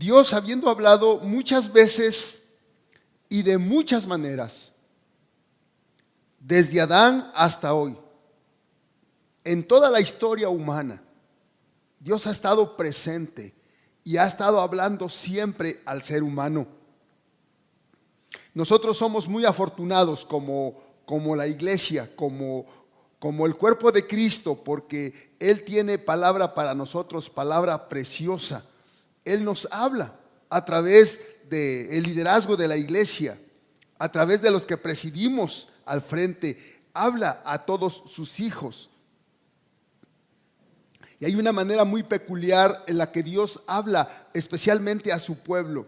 Dios, habiendo hablado muchas veces y de muchas maneras, desde Adán hasta hoy, en toda la historia humana, Dios ha estado presente y ha estado hablando siempre al ser humano. Nosotros somos muy afortunados como la iglesia, como el cuerpo de Cristo, porque Él tiene palabra para nosotros, palabra preciosa. Él nos habla a través del liderazgo de la iglesia, a través de los que presidimos al frente, habla a todos sus hijos. Y hay una manera muy peculiar en la que Dios habla especialmente a su pueblo,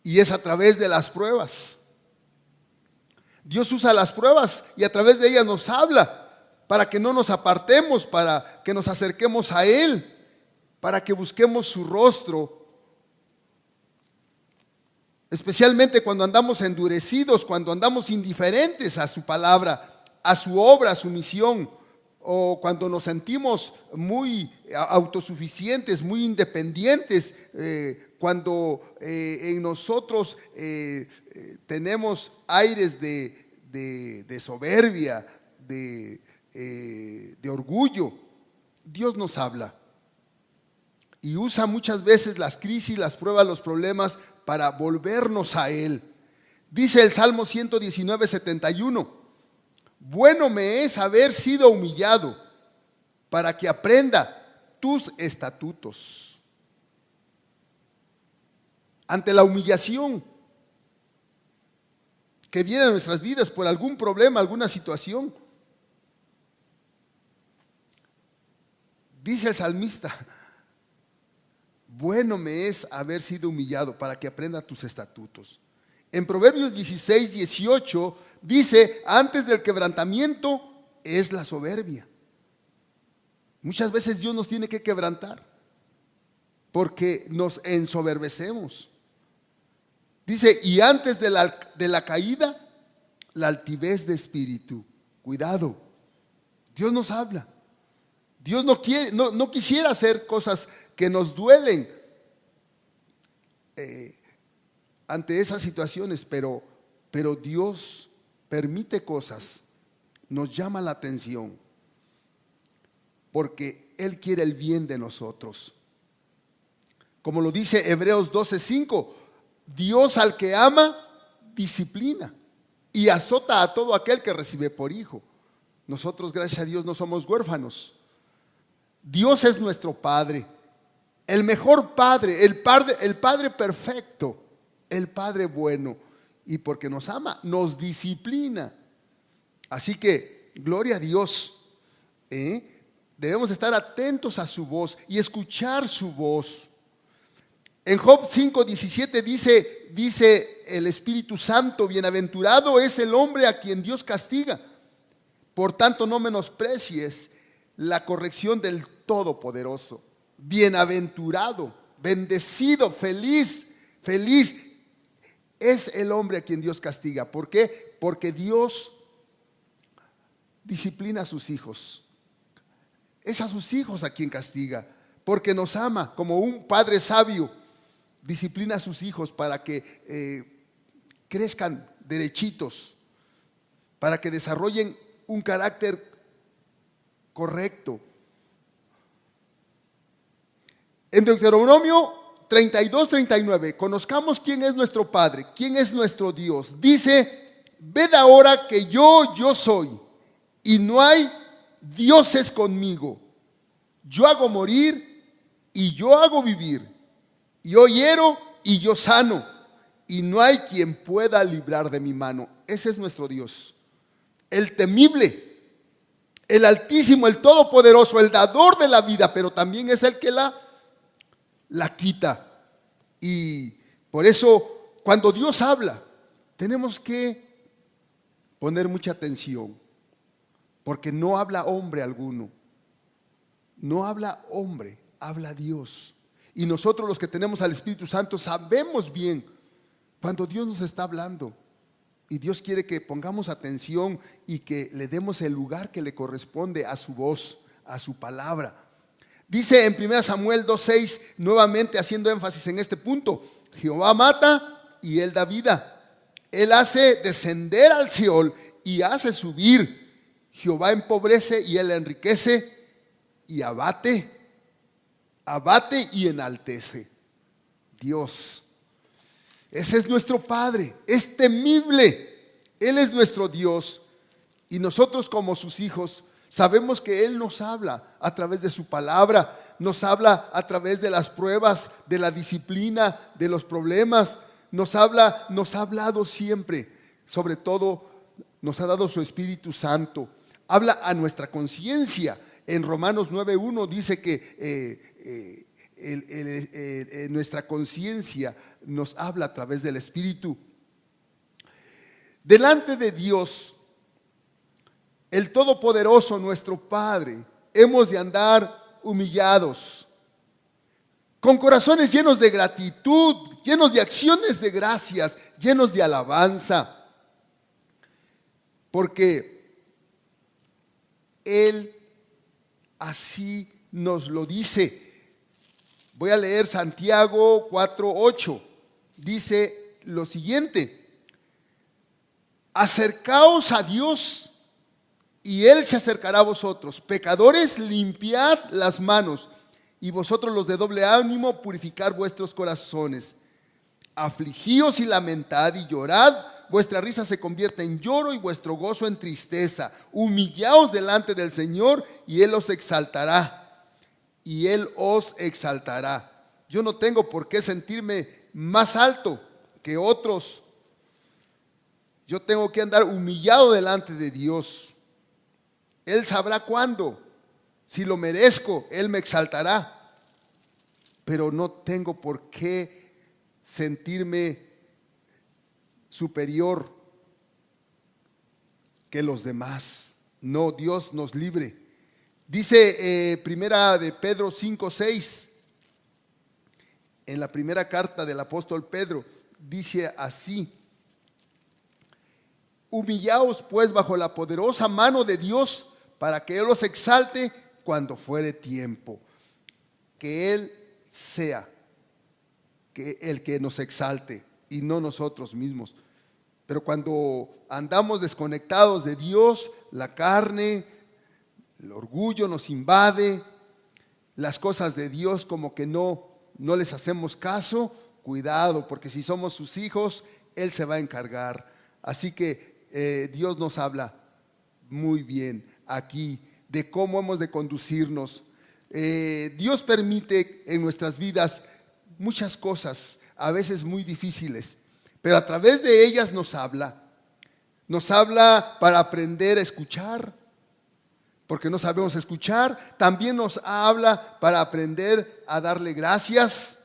y es a través de las pruebas. Dios usa las pruebas y a través de ellas nos habla para que no nos apartemos, para que nos acerquemos a Él, para que busquemos su rostro, especialmente cuando andamos endurecidos, cuando andamos indiferentes a su palabra, a su obra, a su misión, o cuando nos sentimos muy autosuficientes, muy independientes, cuando en nosotros tenemos aires de soberbia, de orgullo. Dios nos habla y usa muchas veces las crisis, las pruebas, los problemas para volvernos a Él. Dice el Salmo 119, 71: bueno me es haber sido humillado para que aprenda tus estatutos. Ante la humillación que viene a nuestras vidas por algún problema, alguna situación, dice el salmista: bueno me es haber sido humillado para que aprenda tus estatutos. En Proverbios 16, 18 dice: antes del quebrantamiento es la soberbia. Muchas veces Dios nos tiene que quebrantar porque nos ensoberbecemos. Dice: y antes de la caída, la altivez de espíritu. Cuidado, Dios nos habla. Dios no quisiera hacer cosas que nos duelen ante esas situaciones, pero Dios permite cosas, nos llama la atención, porque Él quiere el bien de nosotros. Como lo dice Hebreos 12:5, Dios al que ama, disciplina y azota a todo aquel que recibe por hijo. Nosotros, gracias a Dios, no somos huérfanos. Dios es nuestro Padre, el mejor Padre, el Padre perfecto, el Padre bueno, y porque nos ama, nos disciplina. Así que, gloria a Dios, debemos estar atentos a su voz y escuchar su voz. En Job 5:17 dice el Espíritu Santo: bienaventurado es el hombre a quien Dios castiga, por tanto no menosprecies la corrección del Todopoderoso. Bienaventurado, bendecido, feliz es el hombre a quien Dios castiga. ¿Por qué? Porque Dios disciplina a sus hijos. Es a sus hijos a quien castiga, porque nos ama. Como un padre sabio disciplina a sus hijos para que crezcan derechitos, para que desarrollen un carácter correcto. En Deuteronomio 32:39, conozcamos quién es nuestro Padre, quién es nuestro Dios. Dice: ved ahora que yo soy, y no hay dioses conmigo. Yo hago morir y yo hago vivir. Yo hiero y yo sano, y no hay quien pueda librar de mi mano. Ese es nuestro Dios, el temible, el altísimo, el todopoderoso, el dador de la vida, pero también es el que la quita. Y por eso, cuando Dios habla, tenemos que poner mucha atención, porque no habla hombre alguno, no habla hombre, habla Dios. Y nosotros, los que tenemos al Espíritu Santo, sabemos bien cuando Dios nos está hablando, y Dios quiere que pongamos atención y que le demos el lugar que le corresponde a su voz, a su palabra. Dice en 1 Samuel 2:6, nuevamente haciendo énfasis en este punto: Jehová mata y él da vida. Él hace descender al Seol y hace subir. Jehová empobrece y él enriquece, y abate y enaltece. Dios, ese es nuestro Padre, es temible. Él es nuestro Dios, y nosotros como sus hijos sabemos que Él nos habla a través de su palabra, nos habla a través de las pruebas, de la disciplina, de los problemas. Nos ha hablado siempre. Sobre todo nos ha dado su Espíritu Santo. Habla a nuestra conciencia. En Romanos 9:1 dice que nuestra conciencia nos habla a través del Espíritu. Delante de Dios, el Todopoderoso, nuestro Padre, hemos de andar humillados, con corazones llenos de gratitud, llenos de acciones de gracias, llenos de alabanza, porque Él así nos lo dice. Voy a leer Santiago 4:8. Dice lo siguiente: acercaos a Dios y Él se acercará a vosotros. Pecadores, limpiad las manos, y vosotros los de doble ánimo, purificad vuestros corazones. Afligíos y lamentad y llorad, vuestra risa se convierte en lloro y vuestro gozo en tristeza. Humillaos delante del Señor y Él os exaltará. Y Él os exaltará. Yo no tengo por qué sentirme más alto que otros. Yo tengo que andar humillado delante de Dios. Él sabrá cuándo. Si lo merezco, Él me exaltará. Pero no tengo por qué sentirme superior que los demás. No, Dios nos libre. Dice primera de Pedro 5:6, en la primera carta del apóstol Pedro, dice así: humillaos pues bajo la poderosa mano de Dios, para que Él os exalte cuando fuere tiempo. Que Él sea el que nos exalte y no nosotros mismos. Pero cuando andamos desconectados de Dios, la carne, el orgullo nos invade, las cosas de Dios como que no les hacemos caso. Cuidado, porque si somos sus hijos, Él se va a encargar. Así que Dios nos habla muy bien aquí de cómo hemos de conducirnos. Dios permite en nuestras vidas muchas cosas, a veces muy difíciles, pero a través de ellas nos habla para aprender a escuchar, porque no sabemos escuchar. También nos habla para aprender a darle gracias,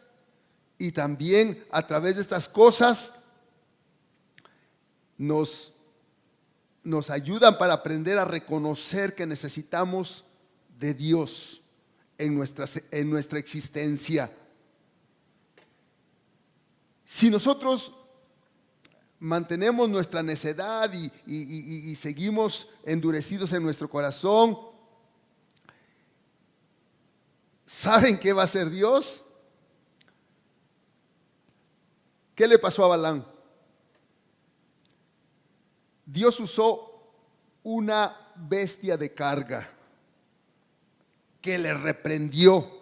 y también a través de estas cosas nos ayudan para aprender a reconocer que necesitamos de Dios en nuestra existencia. Si nosotros mantenemos nuestra necedad y seguimos endurecidos en nuestro corazón, ¿saben qué va a hacer Dios? ¿Qué le pasó a Balaam? Dios usó una bestia de carga que le reprendió.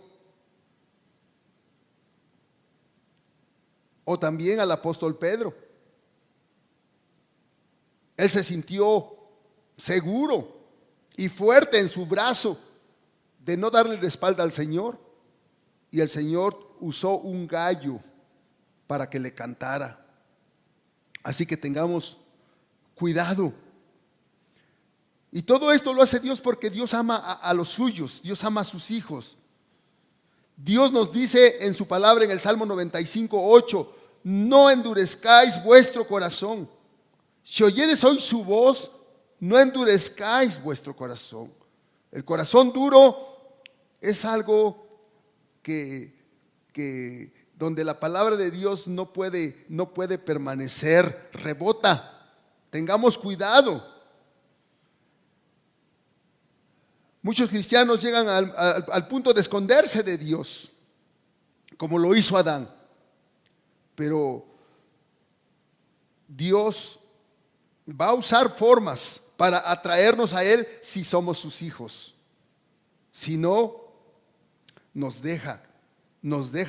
O también al apóstol Pedro. Él se sintió seguro y fuerte en su brazo de no darle la espalda al Señor, y el Señor usó un gallo para que le cantara. Así que tengamos cuidado. Y todo esto lo hace Dios porque Dios ama a los suyos, Dios ama a sus hijos. Dios nos dice en su palabra en el Salmo 95:8: no endurezcáis vuestro corazón. Si oyeres hoy su voz, no endurezcáis vuestro corazón. El corazón duro es algo que donde la palabra de Dios no puede permanecer, rebota. Tengamos cuidado. Muchos cristianos llegan al punto de esconderse de Dios, como lo hizo Adán. Pero Dios va a usar formas para atraernos a Él si somos sus hijos. Si no, nos deja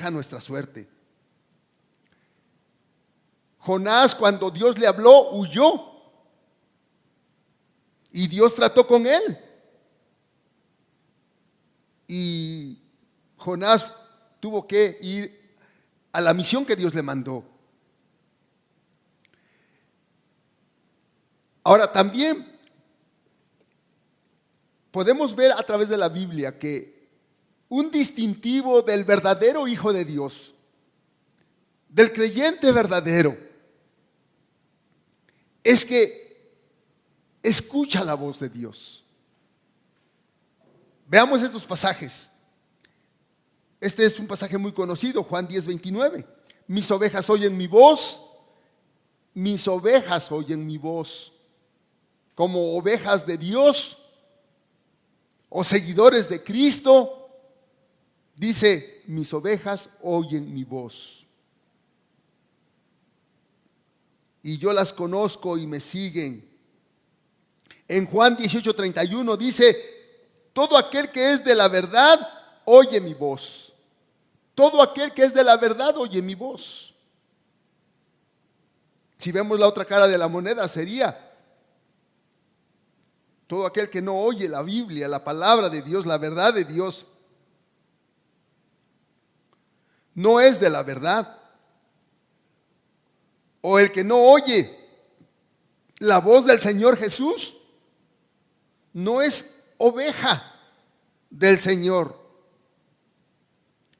nuestra suerte. Jonás, cuando Dios le habló, huyó. Y Dios trató con él. Y Jonás tuvo que ir a la misión que Dios le mandó. Ahora también podemos ver a través de la Biblia que un distintivo del verdadero Hijo de Dios, del creyente verdadero, es que escucha la voz de Dios. Veamos estos pasajes. Este es un pasaje muy conocido, Juan 10:29. Mis ovejas oyen mi voz, mis ovejas oyen mi voz. Como ovejas de Dios o seguidores de Cristo, dice, mis ovejas oyen mi voz. Y yo las conozco y me siguen. En Juan 18:31 dice, todo aquel que es de la verdad, oye mi voz. Todo aquel que es de la verdad, oye mi voz. Si vemos la otra cara de la moneda, sería todo aquel que no oye la Biblia, la palabra de Dios, la verdad de Dios, no es de la verdad. O el que no oye la voz del Señor Jesús, no es oveja del Señor.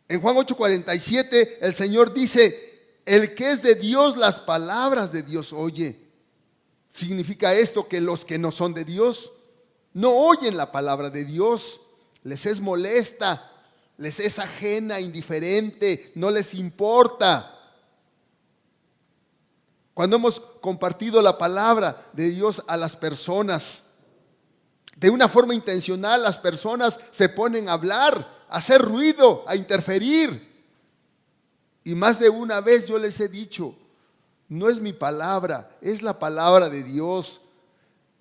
En Juan 8:47 el Señor dice, el que es de Dios, las palabras de Dios oye. ¿Significa esto que los que no son de Dios no oyen la palabra de Dios? Les es molesta, les es ajena, indiferente, no les importa. Cuando hemos compartido la palabra de Dios a las personas, de una forma intencional, las personas se ponen a hablar, a hacer ruido, a interferir. Y más de una vez yo les he dicho, no es mi palabra, es la palabra de Dios.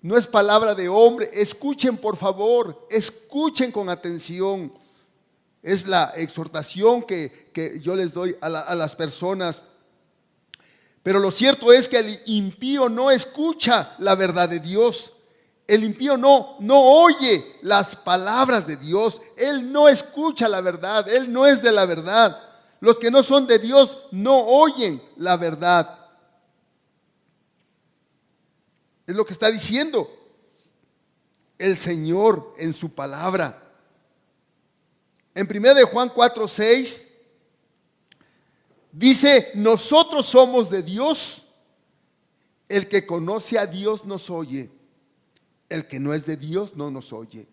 No es palabra de hombre. Escuchen, por favor, escuchen con atención. Es la exhortación que yo les doy a las personas. Pero lo cierto es que el impío no escucha la verdad de Dios. El impío no oye las palabras de Dios. Él no escucha la verdad. Él no es de la verdad. Los que no son de Dios no oyen la verdad. Es lo que está diciendo el Señor en su palabra. En 1 de Juan 4:6 dice, nosotros somos de Dios. El que conoce a Dios nos oye. El que no es de Dios no nos oye.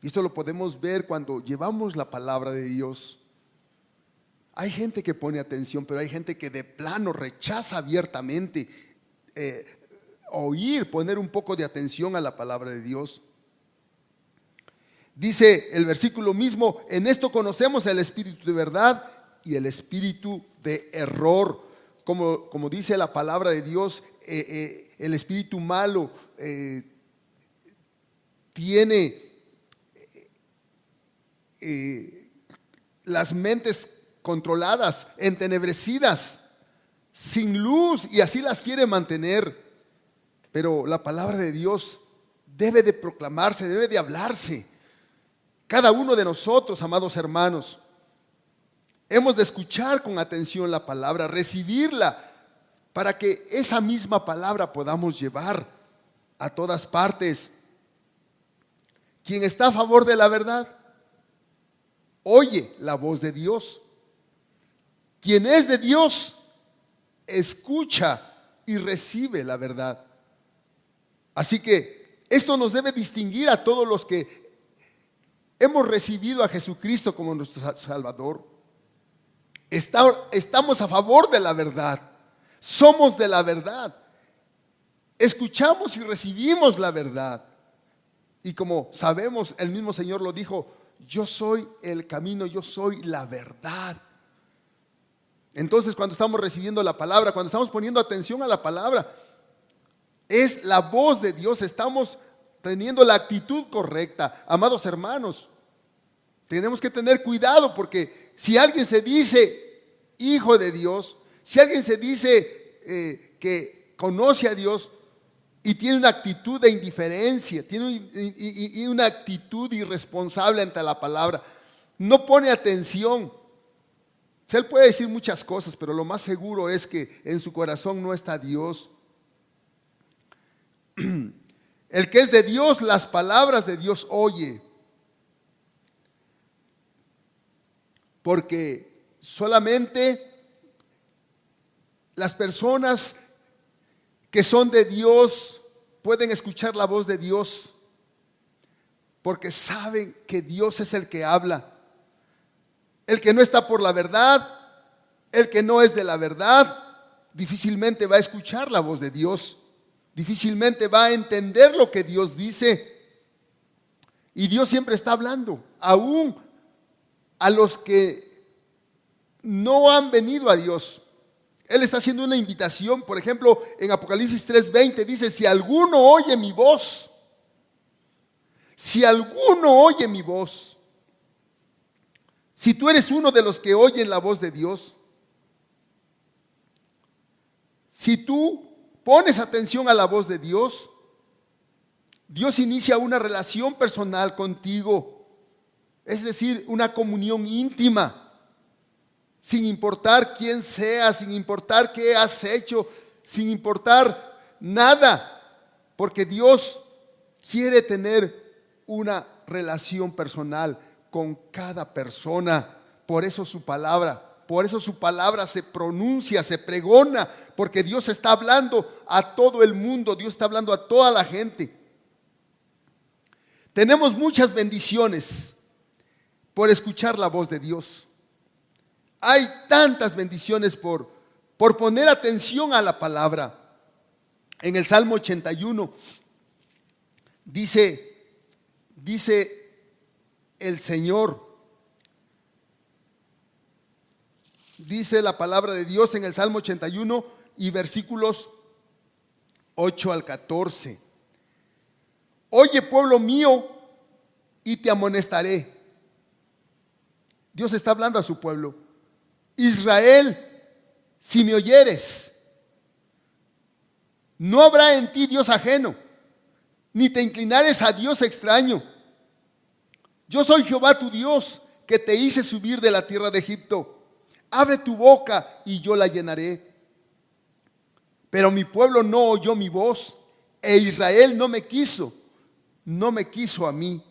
Y esto lo podemos ver cuando llevamos la palabra de Dios. Hay gente que pone atención, pero hay gente que de plano rechaza abiertamente poner un poco de atención a la palabra de Dios. Dice el versículo mismo, en esto conocemos el espíritu de verdad y el espíritu de error. Como dice la palabra de Dios, el espíritu malo tiene las mentes controladas, entenebrecidas, sin luz, y así las quiere mantener. Pero la palabra de Dios debe de proclamarse, debe de hablarse. Cada uno de nosotros, amados hermanos, hemos de escuchar con atención la palabra, recibirla, para que esa misma palabra podamos llevar a todas partes. Quien está a favor de la verdad, oye la voz de Dios. Quien es de Dios, escucha y recibe la verdad. Así que esto nos debe distinguir a todos los que hemos recibido a Jesucristo como nuestro Salvador. Estamos a favor de la verdad. Somos de la verdad. Escuchamos y recibimos la verdad. Y como sabemos, el mismo Señor lo dijo: yo soy el camino, yo soy la verdad. Entonces, cuando estamos recibiendo la palabra, cuando estamos poniendo atención a la palabra, es la voz de Dios. Estamos teniendo la actitud correcta. Amados hermanos, tenemos que tener cuidado, porque si alguien se dice hijo de Dios, si alguien se dice que conoce a Dios y tiene una actitud de indiferencia, tiene una actitud irresponsable ante la palabra, no pone atención, él puede decir muchas cosas, pero lo más seguro es que en su corazón no está Dios. El que es de Dios, las palabras de Dios oye, porque solamente las personas que son de Dios pueden escuchar la voz de Dios, porque saben que Dios es el que habla. El que no está por la verdad, el que no es de la verdad, difícilmente va a escuchar la voz de Dios, difícilmente va a entender lo que Dios dice. Y Dios siempre está hablando, aún a los que no han venido a Dios. Él está haciendo una invitación. Por ejemplo, en Apocalipsis 3:20 dice: si alguno oye mi voz, si alguno oye mi voz. Si tú eres uno de los que oyen la voz de Dios, si tú pones atención a la voz de Dios, Dios inicia una relación personal contigo, es decir, una comunión íntima, sin importar quién seas, sin importar qué has hecho, sin importar nada, porque Dios quiere tener una relación personal con cada persona. Por eso su palabra se pronuncia, se pregona, porque Dios está hablando a todo el mundo, Dios está hablando a toda la gente. Tenemos muchas bendiciones por escuchar la voz de Dios. Hay tantas bendiciones por poner atención a la palabra. En el Salmo 81 dice el Señor, dice la palabra de Dios en el Salmo 81 y versículos 8 al 14: oye, pueblo mío, y te amonestaré. Dios está hablando a su pueblo. Israel, si me oyeres, no habrá en ti Dios ajeno, ni te inclinares a Dios extraño. Yo soy Jehová tu Dios, que te hice subir de la tierra de Egipto. Abre tu boca y yo la llenaré. Pero mi pueblo no oyó mi voz, e Israel no me quiso a mí.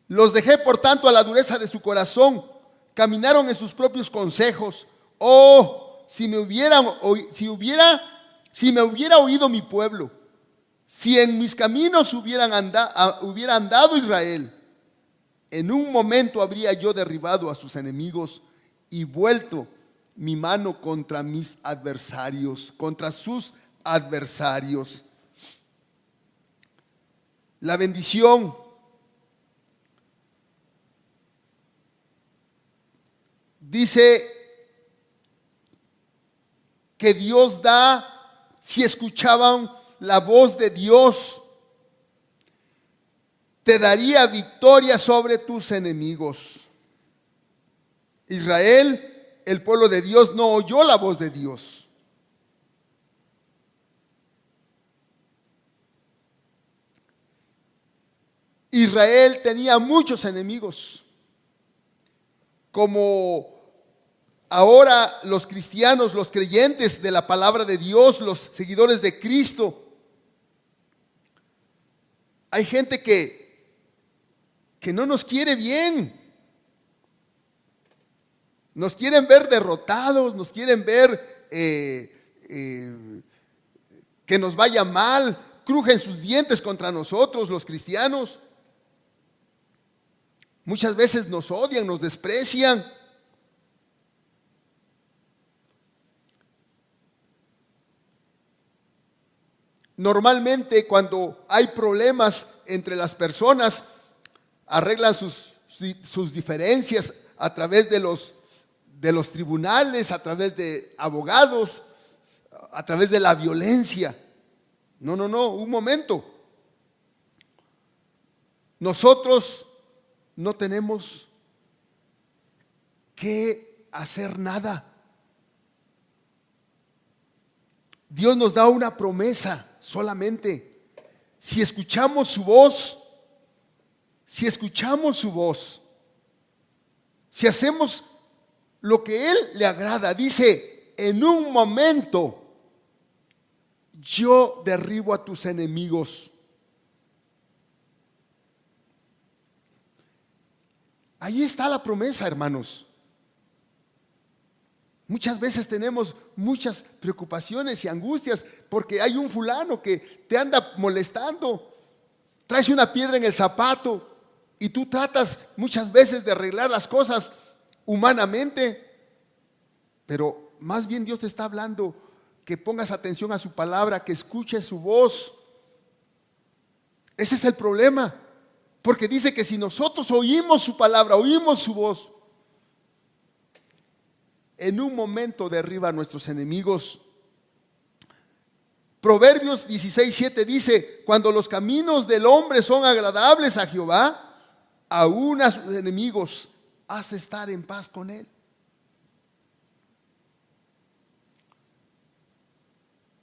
Los dejé por tanto a la dureza de su corazón, caminaron en sus propios consejos. Oh, si me hubiera oído mi pueblo, si en mis caminos hubiera andado Israel, en un momento habría yo derribado a sus enemigos y vuelto mi mano contra mis adversarios, contra sus adversarios. La bendición dice que Dios da si escuchaban la voz de Dios. Te daría victoria sobre tus enemigos. Israel, el pueblo de Dios, no oyó la voz de Dios. Israel tenía muchos enemigos, como ahora los cristianos, los creyentes de la palabra de Dios, los seguidores de Cristo. Hay gente que no nos quiere bien. Nos quieren ver derrotados, nos quieren ver que nos vaya mal, crujen sus dientes contra nosotros, los cristianos. Muchas veces nos odian, nos desprecian. Normalmente cuando hay problemas entre las personas, arreglan sus diferencias a través de los tribunales, a través de abogados, a través de la violencia. No, un momento. Nosotros no tenemos que hacer nada. Dios nos da una promesa solamente. Si escuchamos su voz, si hacemos lo que Él le agrada, dice, en un momento yo derribo a tus enemigos. Ahí está la promesa, hermanos. Muchas veces tenemos muchas preocupaciones y angustias porque hay un fulano que te anda molestando, traes una piedra en el zapato y tú tratas muchas veces de arreglar las cosas humanamente, pero más bien Dios te está hablando que pongas atención a su palabra, que escuches su voz. Ese es el problema, porque dice que si nosotros oímos su palabra, oímos su voz, en un momento derriba a nuestros enemigos. Proverbios 16:7 dice, cuando los caminos del hombre son agradables a Jehová, aún a sus enemigos hace estar en paz con él.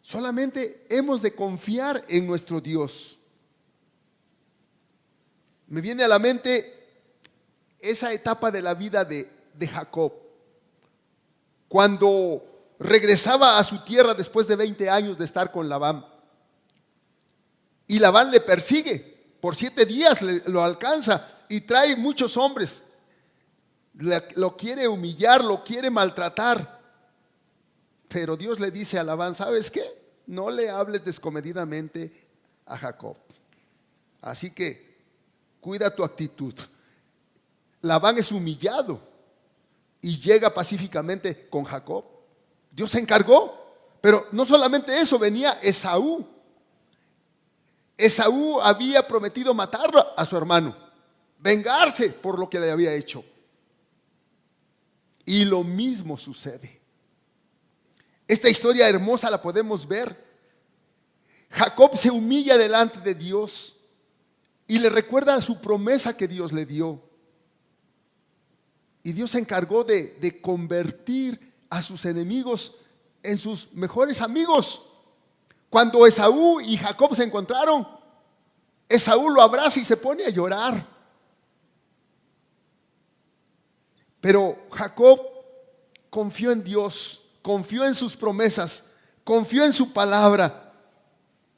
Solamente hemos de confiar en nuestro Dios. Me viene a la mente esa etapa de la vida de Jacob, cuando regresaba a su tierra después de 20 años de estar con Labán. Y Labán le persigue, por 7 días lo alcanza y trae muchos hombres. Lo quiere humillar, lo quiere maltratar. Pero Dios le dice a Labán, ¿sabes qué? No le hables descomedidamente a Jacob. Así que cuida tu actitud. Labán es humillado y llega pacíficamente con Jacob. Dios se encargó, pero no solamente eso, venía Esaú. Esaú había prometido matarlo a su hermano, vengarse por lo que le había hecho. Y lo mismo sucede. Esta historia hermosa la podemos ver. Jacob se humilla delante de Dios y le recuerda su promesa que Dios le dio. Y Dios se encargó de convertir a sus enemigos en sus mejores amigos. Cuando Esaú y Jacob se encontraron, Esaú lo abraza y se pone a llorar. Pero Jacob confió en Dios, confió en sus promesas, confió en su palabra.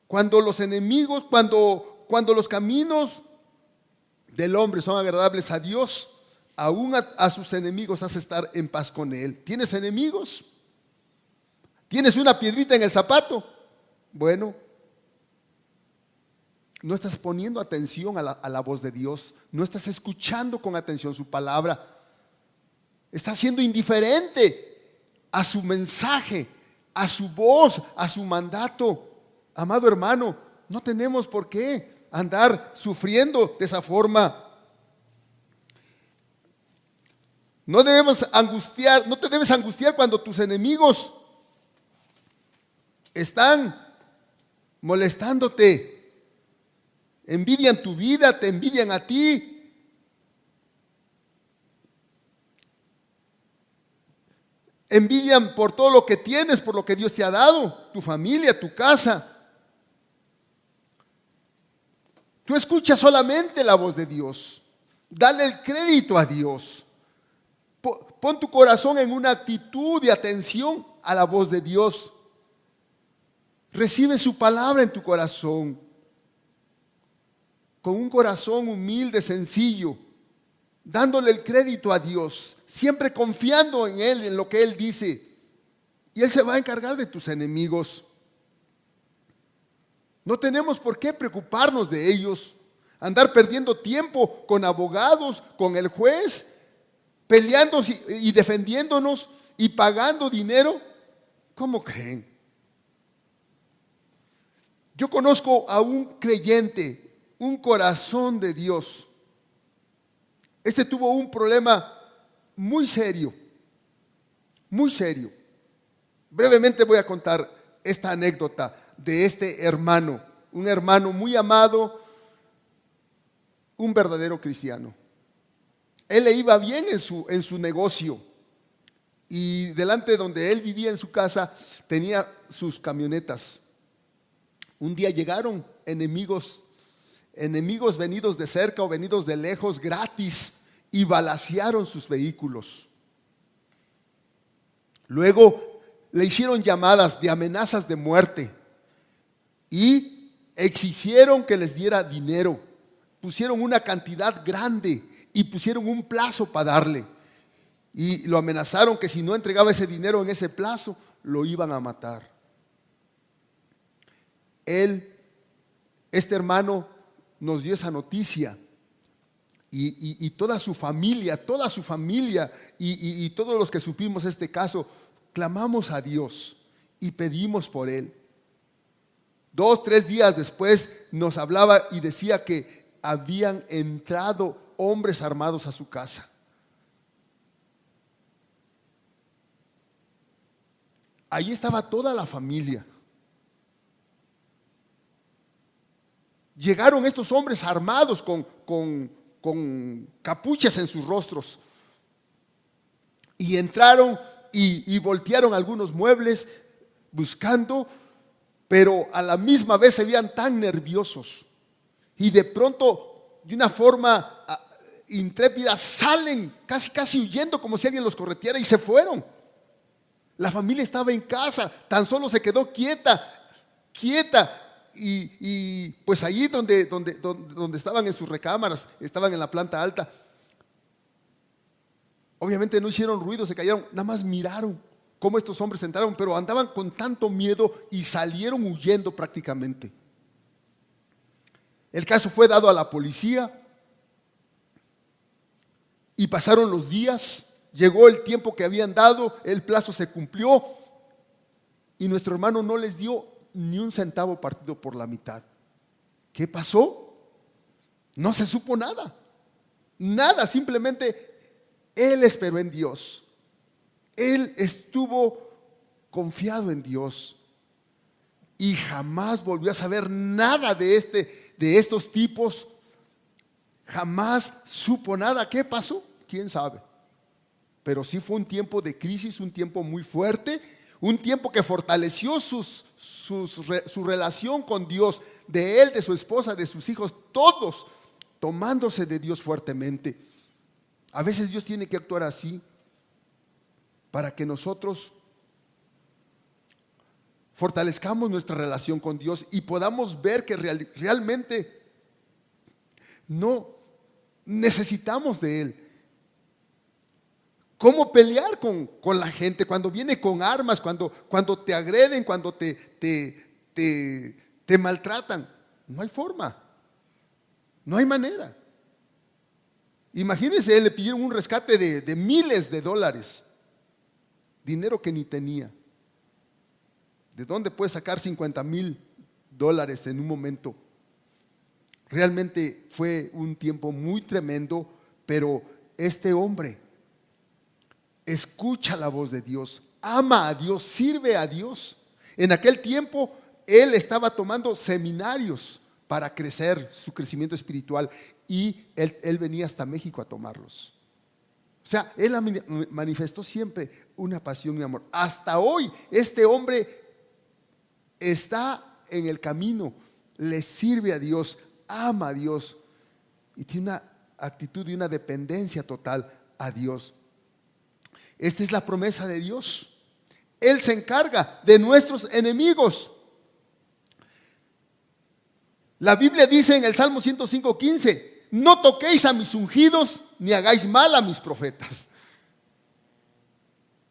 Cuando los enemigos, cuando los caminos del hombre son agradables a Dios, aún a sus enemigos hace estar en paz con él. ¿Tienes enemigos? ¿Tienes una piedrita en el zapato? Bueno, no estás poniendo atención a la voz de Dios, no estás escuchando con atención su palabra, estás siendo indiferente a su mensaje, a su voz, a su mandato. Amado hermano, no tenemos por qué andar sufriendo de esa forma. No debemos angustiar, no te debes angustiar cuando tus enemigos están molestándote, envidian tu vida, te envidian a ti. Envidian por todo lo que tienes, por lo que Dios te ha dado, tu familia, tu casa. Tú escuchas solamente la voz de Dios. Dale el crédito a Dios. Pon tu corazón en una actitud de atención a la voz de Dios. Recibe su palabra en tu corazón. Con un corazón humilde, sencillo, dándole el crédito a Dios, siempre confiando en Él, en lo que Él dice. Y Él se va a encargar de tus enemigos. No tenemos por qué preocuparnos de ellos, andar perdiendo tiempo con abogados, con el juez, peleando y defendiéndonos y pagando dinero. ¿Cómo creen? Yo conozco a un creyente, un corazón de Dios. Este tuvo un problema muy serio, muy serio. Brevemente voy a contar esta anécdota de este hermano, un hermano muy amado, un verdadero cristiano. Él le iba bien en su negocio y delante de donde él vivía en su casa tenía sus camionetas. Un día llegaron enemigos venidos de cerca o venidos de lejos gratis y balacearon sus vehículos. Luego le hicieron llamadas de amenazas de muerte y exigieron que les diera dinero. Pusieron una cantidad grande y pusieron un plazo para darle. Y lo amenazaron que si no entregaba ese dinero en ese plazo, lo iban a matar. Este hermano nos dio esa noticia y toda su familia y todos los que supimos este caso, clamamos a Dios y pedimos por él. 2, 3 días después nos hablaba y decía que habían entrado hombres armados a su casa. Ahí estaba toda la familia. Llegaron estos hombres armados con capuchas en sus rostros y entraron y voltearon algunos muebles buscando, pero a la misma vez se veían tan nerviosos y de pronto de una forma intrépida salen casi huyendo como si alguien los correteara y se fueron. La familia estaba en casa, tan solo se quedó quieta y pues allí donde estaban en sus recámaras, estaban en la planta alta. Obviamente no hicieron ruido, se callaron, nada más miraron cómo estos hombres entraron, pero andaban con tanto miedo y salieron huyendo prácticamente. El caso fue dado a la policía y pasaron los días. Llegó el tiempo que habían dado, el plazo se cumplió y nuestro hermano no les dio ni un centavo partido por la mitad. ¿Qué pasó? No se supo nada, simplemente él esperó en Dios. Él estuvo confiado en Dios y jamás volvió a saber nada de estos tipos. Jamás supo nada. ¿Qué pasó? ¿Quién sabe? Pero sí fue un tiempo de crisis, un tiempo muy fuerte, un tiempo que fortaleció su relación con Dios, de él, de su esposa, de sus hijos, todos tomándose de Dios fuertemente. A veces Dios tiene que actuar así para que nosotros fortalezcamos nuestra relación con Dios y podamos ver que realmente no necesitamos de Él. ¿Cómo pelear con la gente cuando viene con armas, cuando te agreden, cuando te maltratan? No hay forma, no hay manera. Imagínense, le pidieron un rescate de miles de dólares, dinero que ni tenía. ¿De dónde puede sacar $50,000 en un momento? Realmente fue un tiempo muy tremendo, pero este hombre escucha la voz de Dios, ama a Dios, sirve a Dios. En aquel tiempo él estaba tomando seminarios para crecer su crecimiento espiritual y él venía hasta México a tomarlos. O sea, él manifestó siempre una pasión y amor. Hasta hoy este hombre está en el camino, le sirve a Dios, ama a Dios y tiene una actitud y una dependencia total a Dios. Esta es la promesa de Dios. Él se encarga de nuestros enemigos. La Biblia dice en el Salmo 105:15: no toquéis a mis ungidos, ni hagáis mal a mis profetas.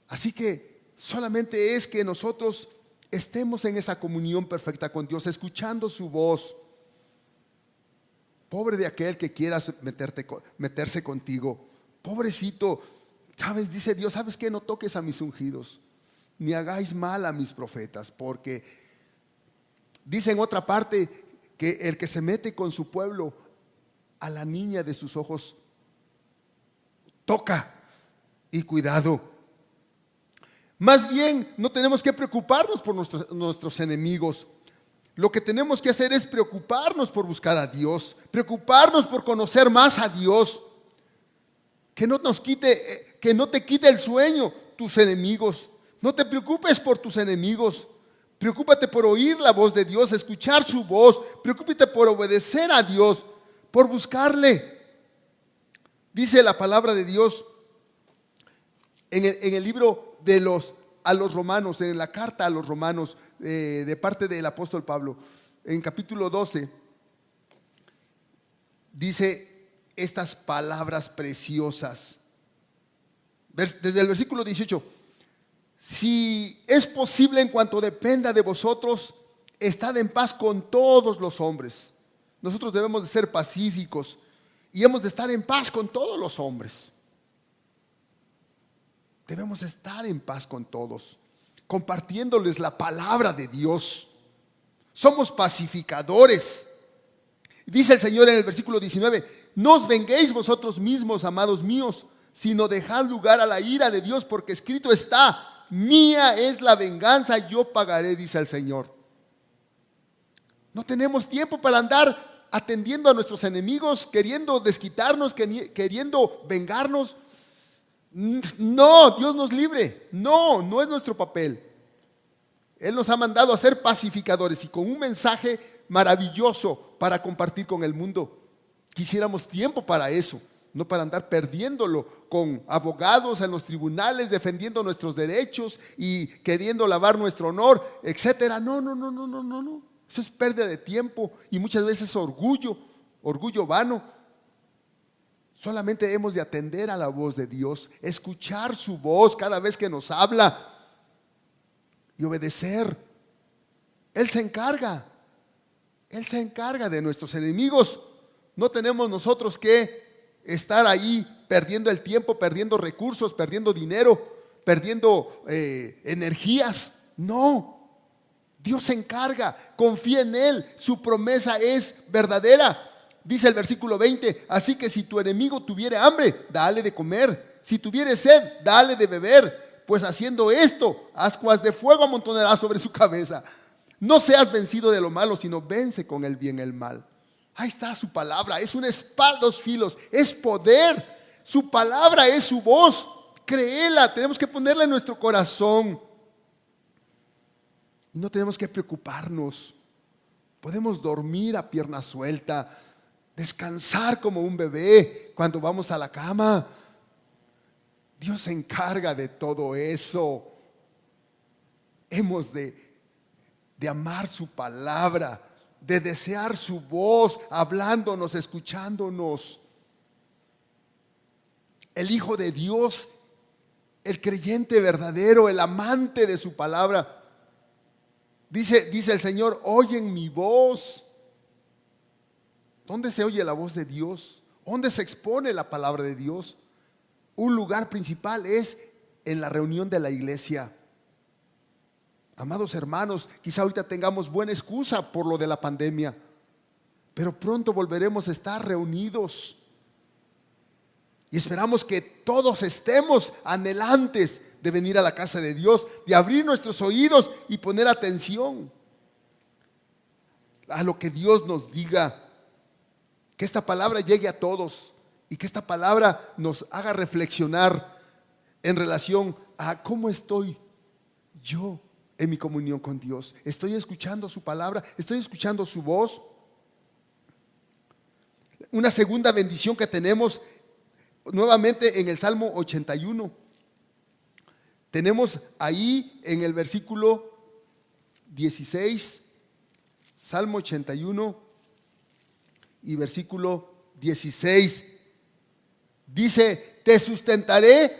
Así que solamente es que nosotros estemos en esa comunión perfecta con Dios, escuchando su voz. Pobre de aquel que quieras meterse contigo. Pobrecito. ¿Sabes? Dice Dios, ¿sabes qué? No toques a mis ungidos, ni hagáis mal a mis profetas, porque Dice en otra parte que el que se mete con su pueblo, a la niña de sus ojos toca. Y cuidado. Más bien, no tenemos que preocuparnos por nuestros enemigos. Lo que tenemos que hacer es preocuparnos por buscar a Dios, preocuparnos por conocer más a Dios. Que no te quite el sueño tus enemigos. No te preocupes por tus enemigos. Preocúpate por oír la voz de Dios, escuchar su voz. Preocúpate por obedecer a Dios, por buscarle. Dice la palabra de Dios en el libro a los romanos, en la carta a los romanos, de parte del apóstol Pablo, en capítulo 12, dice estas palabras preciosas. Desde el versículo 18: si es posible, en cuanto dependa de vosotros, estad en paz con todos los hombres. Nosotros debemos de ser pacíficos y hemos de estar en paz con todos los hombres. Debemos estar en paz con todos, compartiéndoles la palabra de Dios. Somos pacificadores. Dice el Señor en el versículo 19: no os venguéis vosotros mismos, amados míos, sino dejad lugar a la ira de Dios, porque escrito está: mía es la venganza, yo pagaré, dice el Señor. No tenemos tiempo para andar atendiendo a nuestros enemigos, queriendo desquitarnos, queriendo vengarnos. No, Dios nos libre. No es nuestro papel. Él nos ha mandado a ser pacificadores y con un mensaje maravilloso para compartir con el mundo. Quisiéramos tiempo para eso, no para andar perdiéndolo con abogados en los tribunales, defendiendo nuestros derechos y queriendo lavar nuestro honor, etcétera. No. Eso es pérdida de tiempo y muchas veces orgullo vano. Solamente hemos de atender a la voz de Dios, escuchar su voz cada vez que nos habla y obedecer. Él se encarga de nuestros enemigos. No tenemos nosotros que estar ahí perdiendo el tiempo, perdiendo recursos, perdiendo dinero, perdiendo energías. No, Dios se encarga, confía en Él, su promesa es verdadera. Dice el versículo 20: así que si tu enemigo tuviere hambre, dale de comer; si tuviere sed, dale de beber, pues haciendo esto, ascuas de fuego amontonará sobre su cabeza. No seas vencido de lo malo, sino vence con el bien el mal. Ahí está su palabra, es una espada de dos filos, es poder. Su palabra es su voz, créela, tenemos que ponerla en nuestro corazón. Y no tenemos que preocuparnos. Podemos dormir a pierna suelta, descansar como un bebé cuando vamos a la cama. Dios se encarga de todo eso. Hemos de amar su palabra, de desear su voz, hablándonos, escuchándonos. El Hijo de Dios, el creyente verdadero, el amante de su palabra, dice el Señor: oyen mi voz. ¿Dónde se oye la voz de Dios? ¿Dónde se expone la palabra de Dios? Un lugar principal es en la reunión de la iglesia. Amados hermanos, quizá ahorita tengamos buena excusa por lo de la pandemia, pero pronto volveremos a estar reunidos. Y esperamos que todos estemos anhelantes de venir a la casa de Dios, de abrir nuestros oídos y poner atención a lo que Dios nos diga. Que esta palabra llegue a todos y que esta palabra nos haga reflexionar en relación a cómo estoy yo en mi comunión con Dios. ¿Estoy escuchando su palabra? ¿Estoy escuchando su voz? Una segunda bendición que tenemos nuevamente en el Salmo 81. Tenemos ahí en el versículo 16, Salmo 81 y versículo 16. Dice: les sustentaría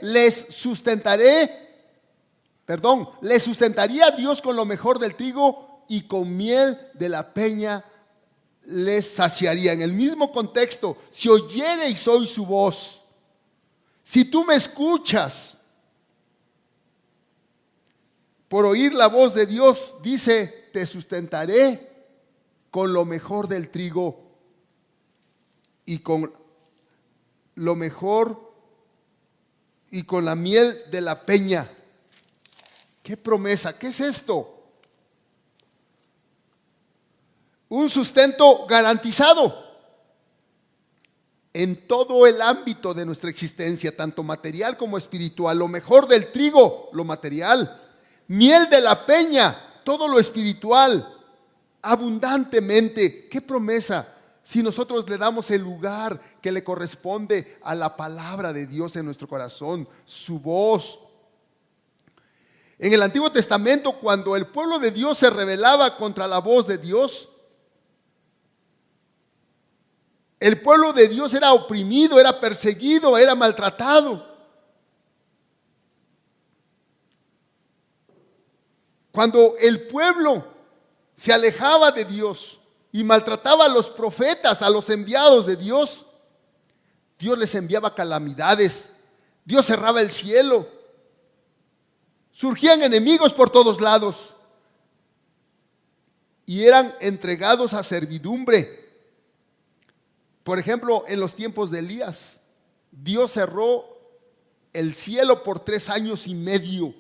Dios con lo mejor del trigo, y con miel de la peña les saciaría. En el mismo contexto: si oyereis hoy su voz, si tú me escuchas, por oír la voz de Dios, dice: te sustentaré con lo mejor del trigo y con lo mejor y con la miel de la peña. ¿Qué promesa? ¿Qué es esto? Un sustento garantizado en todo el ámbito de nuestra existencia, tanto material como espiritual. Lo mejor del trigo, lo material. Miel de la peña, todo lo espiritual, abundantemente. ¿Qué promesa? Si nosotros le damos el lugar que le corresponde a la palabra de Dios en nuestro corazón, su voz. En el Antiguo Testamento, cuando el pueblo de Dios se rebelaba contra la voz de Dios, el pueblo de Dios era oprimido, era perseguido, era maltratado. Cuando el pueblo se alejaba de Dios y maltrataba a los profetas, a los enviados de Dios, Dios les enviaba calamidades, Dios cerraba el cielo, surgían enemigos por todos lados y eran entregados a servidumbre. Por ejemplo, en los tiempos de Elías, Dios cerró el cielo por 3 años y medio.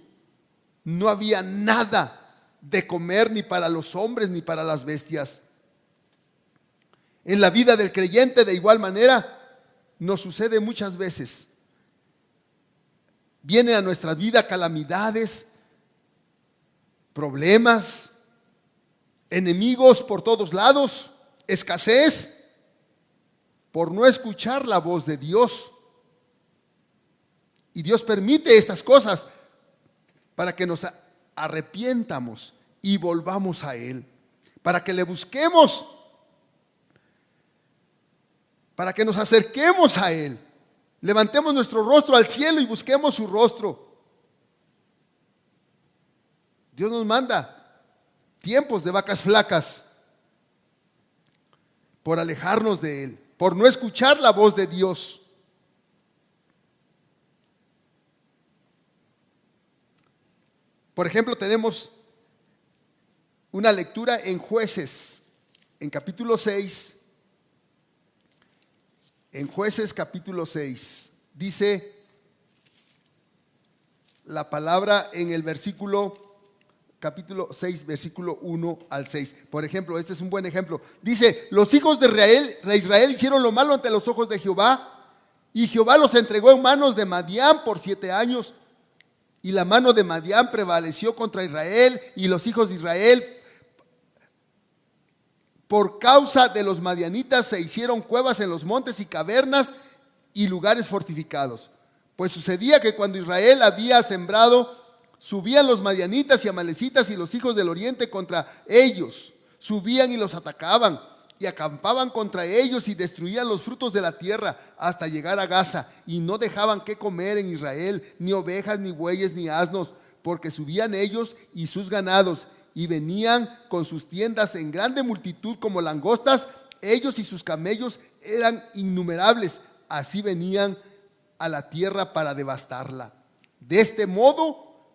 No había nada de comer ni para los hombres ni para las bestias. En la vida del creyente, de igual manera, nos sucede muchas veces. Vienen a nuestra vida calamidades, problemas, enemigos por todos lados, escasez, por no escuchar la voz de Dios. Y Dios permite estas cosas para que nos arrepientamos y volvamos a Él, para que le busquemos, para que nos acerquemos a Él, levantemos nuestro rostro al cielo y busquemos su rostro. Dios nos manda tiempos de vacas flacas por alejarnos de Él, por no escuchar la voz de Dios. Por ejemplo, tenemos una lectura en Jueces, en capítulo 6. En Jueces capítulo 6, dice la palabra en el capítulo 6, versículo 1 al 6. Por ejemplo, este es un buen ejemplo. Dice: los hijos de Israel hicieron lo malo ante los ojos de Jehová, y Jehová los entregó en manos de Madián por 7 años. Y la mano de Madián prevaleció contra Israel, y los hijos de Israel, por causa de los madianitas, se hicieron cuevas en los montes y cavernas y lugares fortificados. Pues sucedía que cuando Israel había sembrado, subían los madianitas y amalecitas y los hijos del oriente contra ellos. Subían y los atacaban y acampaban contra ellos y destruían los frutos de la tierra hasta llegar a Gaza. Y no dejaban qué comer en Israel, ni ovejas, ni bueyes, ni asnos, porque subían ellos y sus ganados, y venían con sus tiendas en grande multitud como langostas. Ellos y sus camellos eran innumerables. Así venían a la tierra para devastarla. De este modo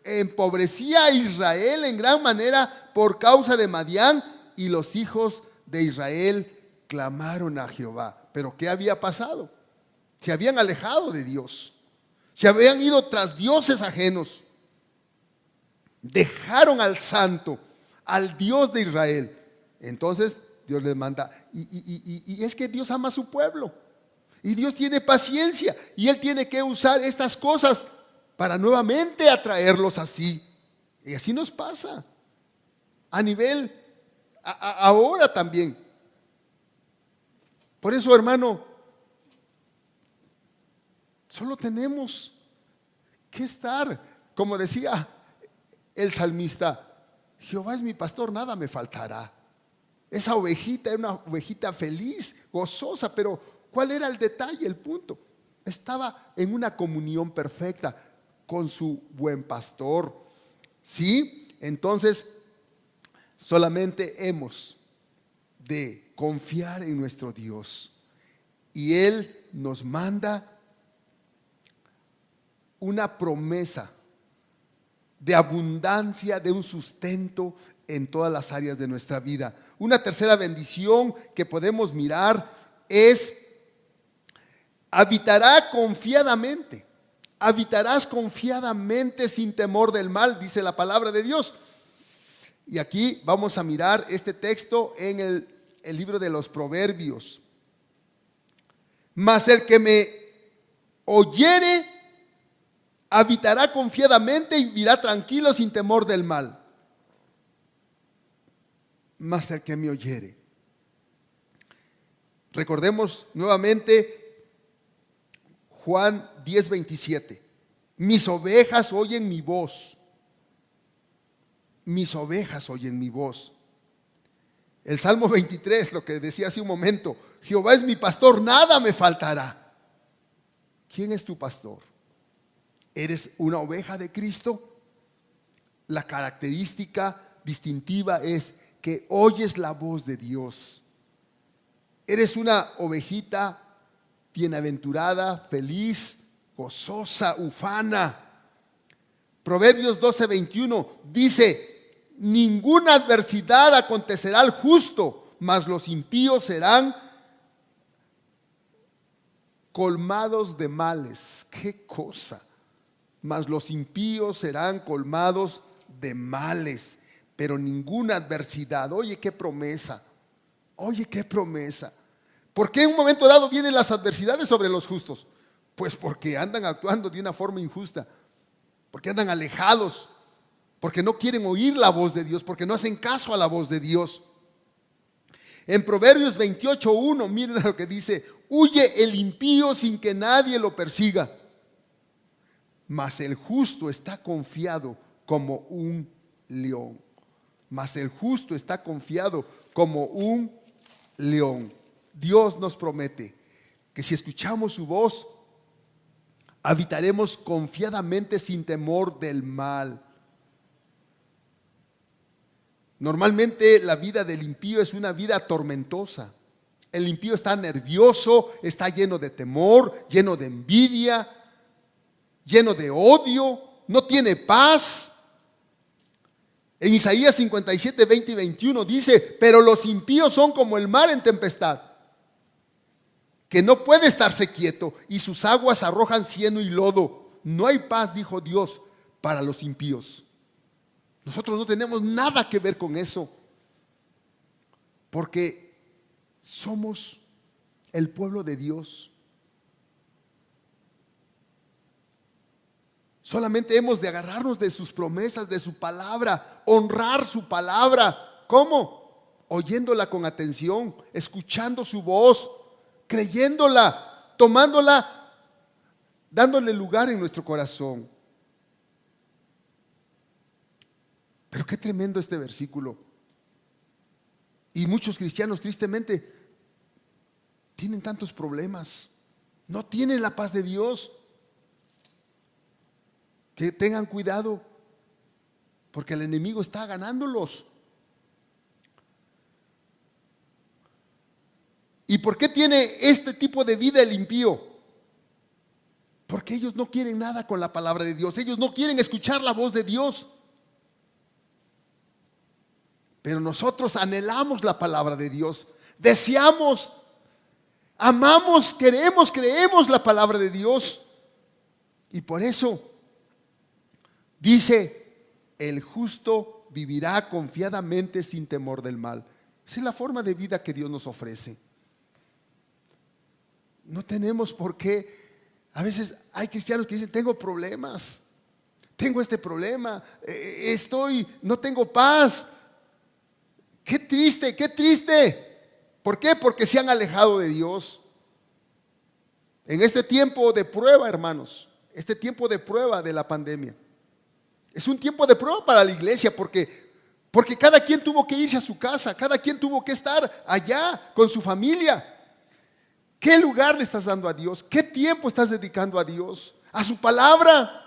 empobrecía a Israel en gran manera por causa de Madián, y los hijos de Israel clamaron a Jehová. Pero ¿qué había pasado? Se habían alejado de Dios, se habían ido tras dioses ajenos. Dejaron al santo, al Dios de Israel. Entonces Dios les manda, y es que Dios ama a su pueblo, y Dios tiene paciencia, y Él tiene que usar estas cosas para nuevamente atraerlos así. Y así nos pasa a nivel ahora también. Por eso, hermano, solo tenemos que estar, como decía el salmista: Jehová es mi pastor, nada me faltará. Esa ovejita era una ovejita feliz, gozosa, pero ¿cuál era el detalle, el punto? Estaba en una comunión perfecta con su buen pastor. ¿Sí? Entonces, solamente hemos de confiar en nuestro Dios, y Él nos manda una promesa de abundancia, de un sustento en todas las áreas de nuestra vida. Una tercera bendición que podemos mirar es: habitarás confiadamente sin temor del mal, dice la palabra de Dios. Y aquí vamos a mirar este texto en el libro de los Proverbios. Mas el que me oyere habitará confiadamente y vivirá tranquilo sin temor del mal. Mas el que me oyere. Recordemos nuevamente Juan 10:27. Mis ovejas oyen mi voz. Mis ovejas oyen mi voz. El Salmo 23, lo que decía hace un momento: Jehová es mi pastor, nada me faltará. ¿Quién es tu pastor? ¿Eres una oveja de Cristo? La característica distintiva es que oyes la voz de Dios. Eres una ovejita bienaventurada, feliz, gozosa, ufana. Proverbios 12:21 dice: ninguna adversidad acontecerá al justo, mas los impíos serán colmados de males. ¿Qué cosa? Mas los impíos serán colmados de males, pero ninguna adversidad. Oye, qué promesa. Oye, qué promesa. ¿Por qué en un momento dado vienen las adversidades sobre los justos? Pues porque andan actuando de una forma injusta, porque andan alejados, porque no quieren oír la voz de Dios, porque no hacen caso a la voz de Dios. En Proverbios 28:1, miren lo que dice: huye el impío sin que nadie lo persiga, mas el justo está confiado como un león. Mas el justo está confiado como un león. Dios nos promete que si escuchamos su voz, habitaremos confiadamente sin temor del mal. Normalmente la vida del impío es una vida tormentosa. El impío está nervioso, está lleno de temor, lleno de envidia, lleno de odio, no tiene paz. En Isaías 57:20 y 21 dice: pero los impíos son como el mar en tempestad, que no puede estarse quieto, y sus aguas arrojan cieno y lodo. No hay paz, dijo Dios, para los impíos. Nosotros no tenemos nada que ver con eso, porque somos el pueblo de Dios. Solamente hemos de agarrarnos de sus promesas, de su palabra, honrar su palabra. ¿Cómo? Oyéndola con atención, escuchando su voz, creyéndola, tomándola, dándole lugar en nuestro corazón. Pero qué tremendo este versículo. Y muchos cristianos tristemente tienen tantos problemas, no tienen la paz de Dios. Que tengan cuidado, porque el enemigo está ganándolos. ¿Y por qué tiene este tipo de vida el impío? Porque ellos no quieren nada con la palabra de Dios. Ellos no quieren escuchar la voz de Dios. Pero nosotros anhelamos la palabra de Dios. Deseamos, amamos, queremos, creemos la palabra de Dios. Y por eso dice: el justo vivirá confiadamente sin temor del mal. Esa es la forma de vida que Dios nos ofrece. No tenemos por qué. A veces hay cristianos que dicen: tengo problemas, tengo este problema, no tengo paz. Qué triste, qué triste. ¿Por qué? Porque se han alejado de Dios. En este tiempo de prueba, hermanos, este tiempo de prueba de la pandemia, es un tiempo de prueba para la iglesia, porque cada quien tuvo que irse a su casa, cada quien tuvo que estar allá con su familia. ¿Qué lugar le estás dando a Dios? ¿Qué tiempo estás dedicando a Dios? A su palabra.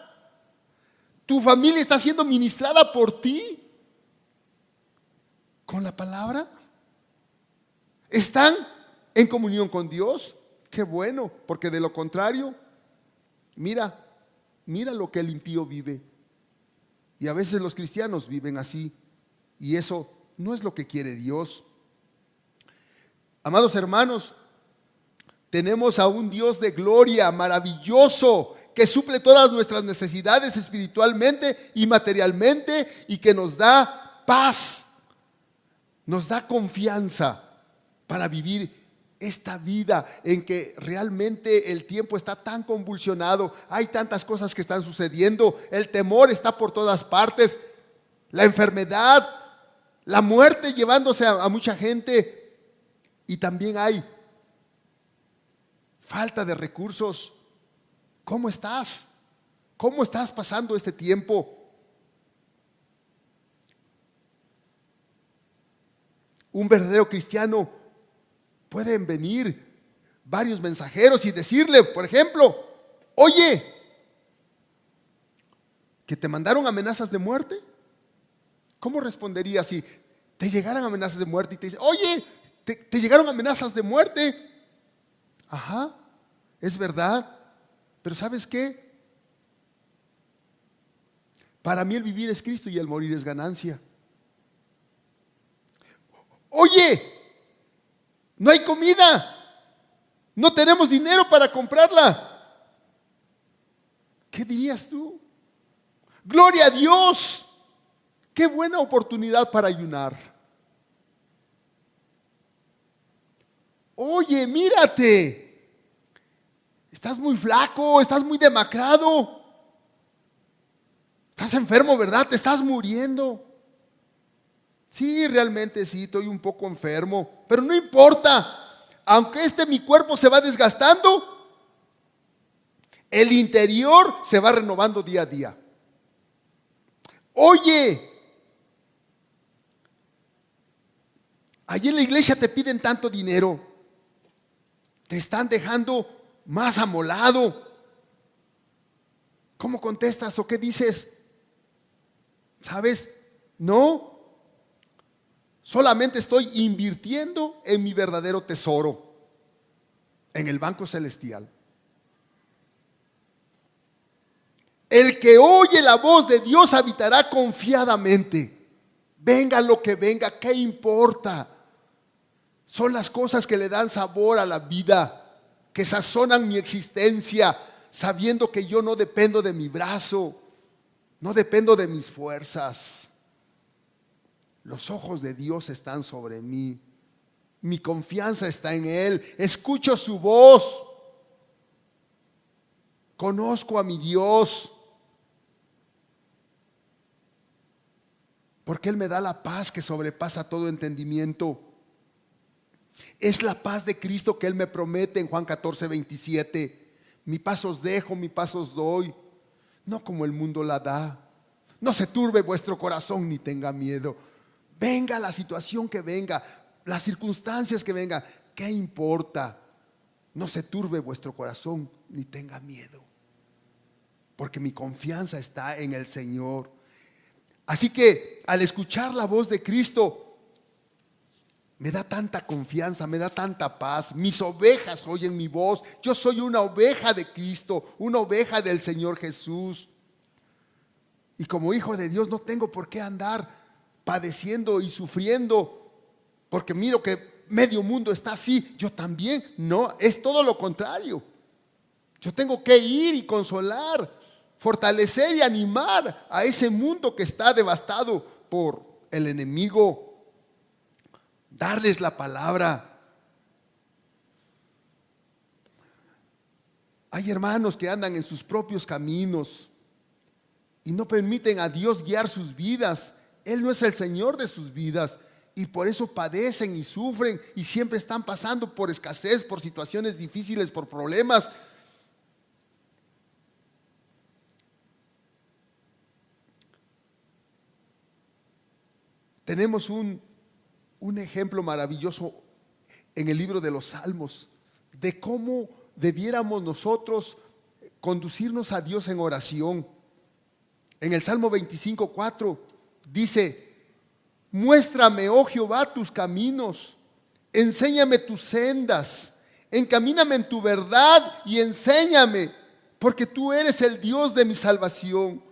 ¿Tu familia está siendo ministrada por ti con la palabra? ¿Están en comunión con Dios? Qué bueno, porque de lo contrario, mira lo que el impío vive. Y a veces los cristianos viven así, y eso no es lo que quiere Dios. Amados hermanos, tenemos a un Dios de gloria maravilloso que suple todas nuestras necesidades espiritualmente y materialmente, y que nos da paz, nos da confianza para vivir esta vida en que realmente el tiempo está tan convulsionado, hay tantas cosas que están sucediendo, el temor está por todas partes, la enfermedad, la muerte llevándose a mucha gente, y también hay falta de recursos. ¿Cómo estás? ¿Cómo estás pasando este tiempo? Un verdadero cristiano pueden venir varios mensajeros y decirle, por ejemplo, oye, que te mandaron amenazas de muerte. ¿Cómo responderías si te llegaran amenazas de muerte y te dicen, oye, te llegaron amenazas de muerte? Ajá, es verdad, pero ¿sabes qué? Para mí el vivir es Cristo y el morir es ganancia. Oye, no hay comida, no tenemos dinero para comprarla. ¿Qué dirías tú? Gloria a Dios, qué buena oportunidad para ayunar. Oye, mírate, estás muy flaco, estás muy demacrado, estás enfermo, ¿verdad? Te estás muriendo. Sí, realmente sí, estoy un poco enfermo, pero no importa. Aunque mi cuerpo se va desgastando, el interior se va renovando día a día. Oye, allí en la iglesia te piden tanto dinero, te están dejando más amolado. ¿Cómo contestas o qué dices? ¿Sabes? No. Solamente estoy invirtiendo en mi verdadero tesoro, en el banco celestial. El que oye la voz de Dios habitará confiadamente. Venga lo que venga, ¿qué importa? Son las cosas que le dan sabor a la vida, que sazonan mi existencia, sabiendo que yo no dependo de mi brazo, no dependo de mis fuerzas. Los ojos de Dios están sobre mí. Mi confianza está en Él. Escucho su voz. Conozco a mi Dios. Porque Él me da la paz que sobrepasa todo entendimiento. Es la paz de Cristo que Él me promete en Juan 14:27. Mi paz os dejo, mi paz os doy. No como el mundo la da. No se turbe vuestro corazón ni tenga miedo. Venga la situación que venga, las circunstancias que vengan, ¿qué importa? No se turbe vuestro corazón ni tenga miedo, porque mi confianza está en el Señor. Así que al escuchar la voz de Cristo, me da tanta confianza, me da tanta paz. Mis ovejas oyen mi voz. Yo soy una oveja de Cristo, una oveja del Señor Jesús. Y como hijo de Dios no tengo por qué andar padeciendo y sufriendo, porque miro que medio mundo está así, yo también. No, es todo lo contrario. Yo tengo que ir y consolar, fortalecer y animar a ese mundo que está devastado por el enemigo, darles la palabra. Hay hermanos que andan en sus propios caminos y no permiten a Dios guiar sus vidas. Él no es el Señor de sus vidas, y por eso padecen y sufren y siempre están pasando por escasez, por situaciones difíciles, por problemas. Tenemos un ejemplo maravilloso en el libro de los Salmos de cómo debiéramos nosotros conducirnos a Dios en oración. En el Salmo 25:4 dice: muéstrame, oh Jehová, tus caminos, enséñame tus sendas, encamíname en tu verdad y enséñame, porque tú eres el Dios de mi salvación.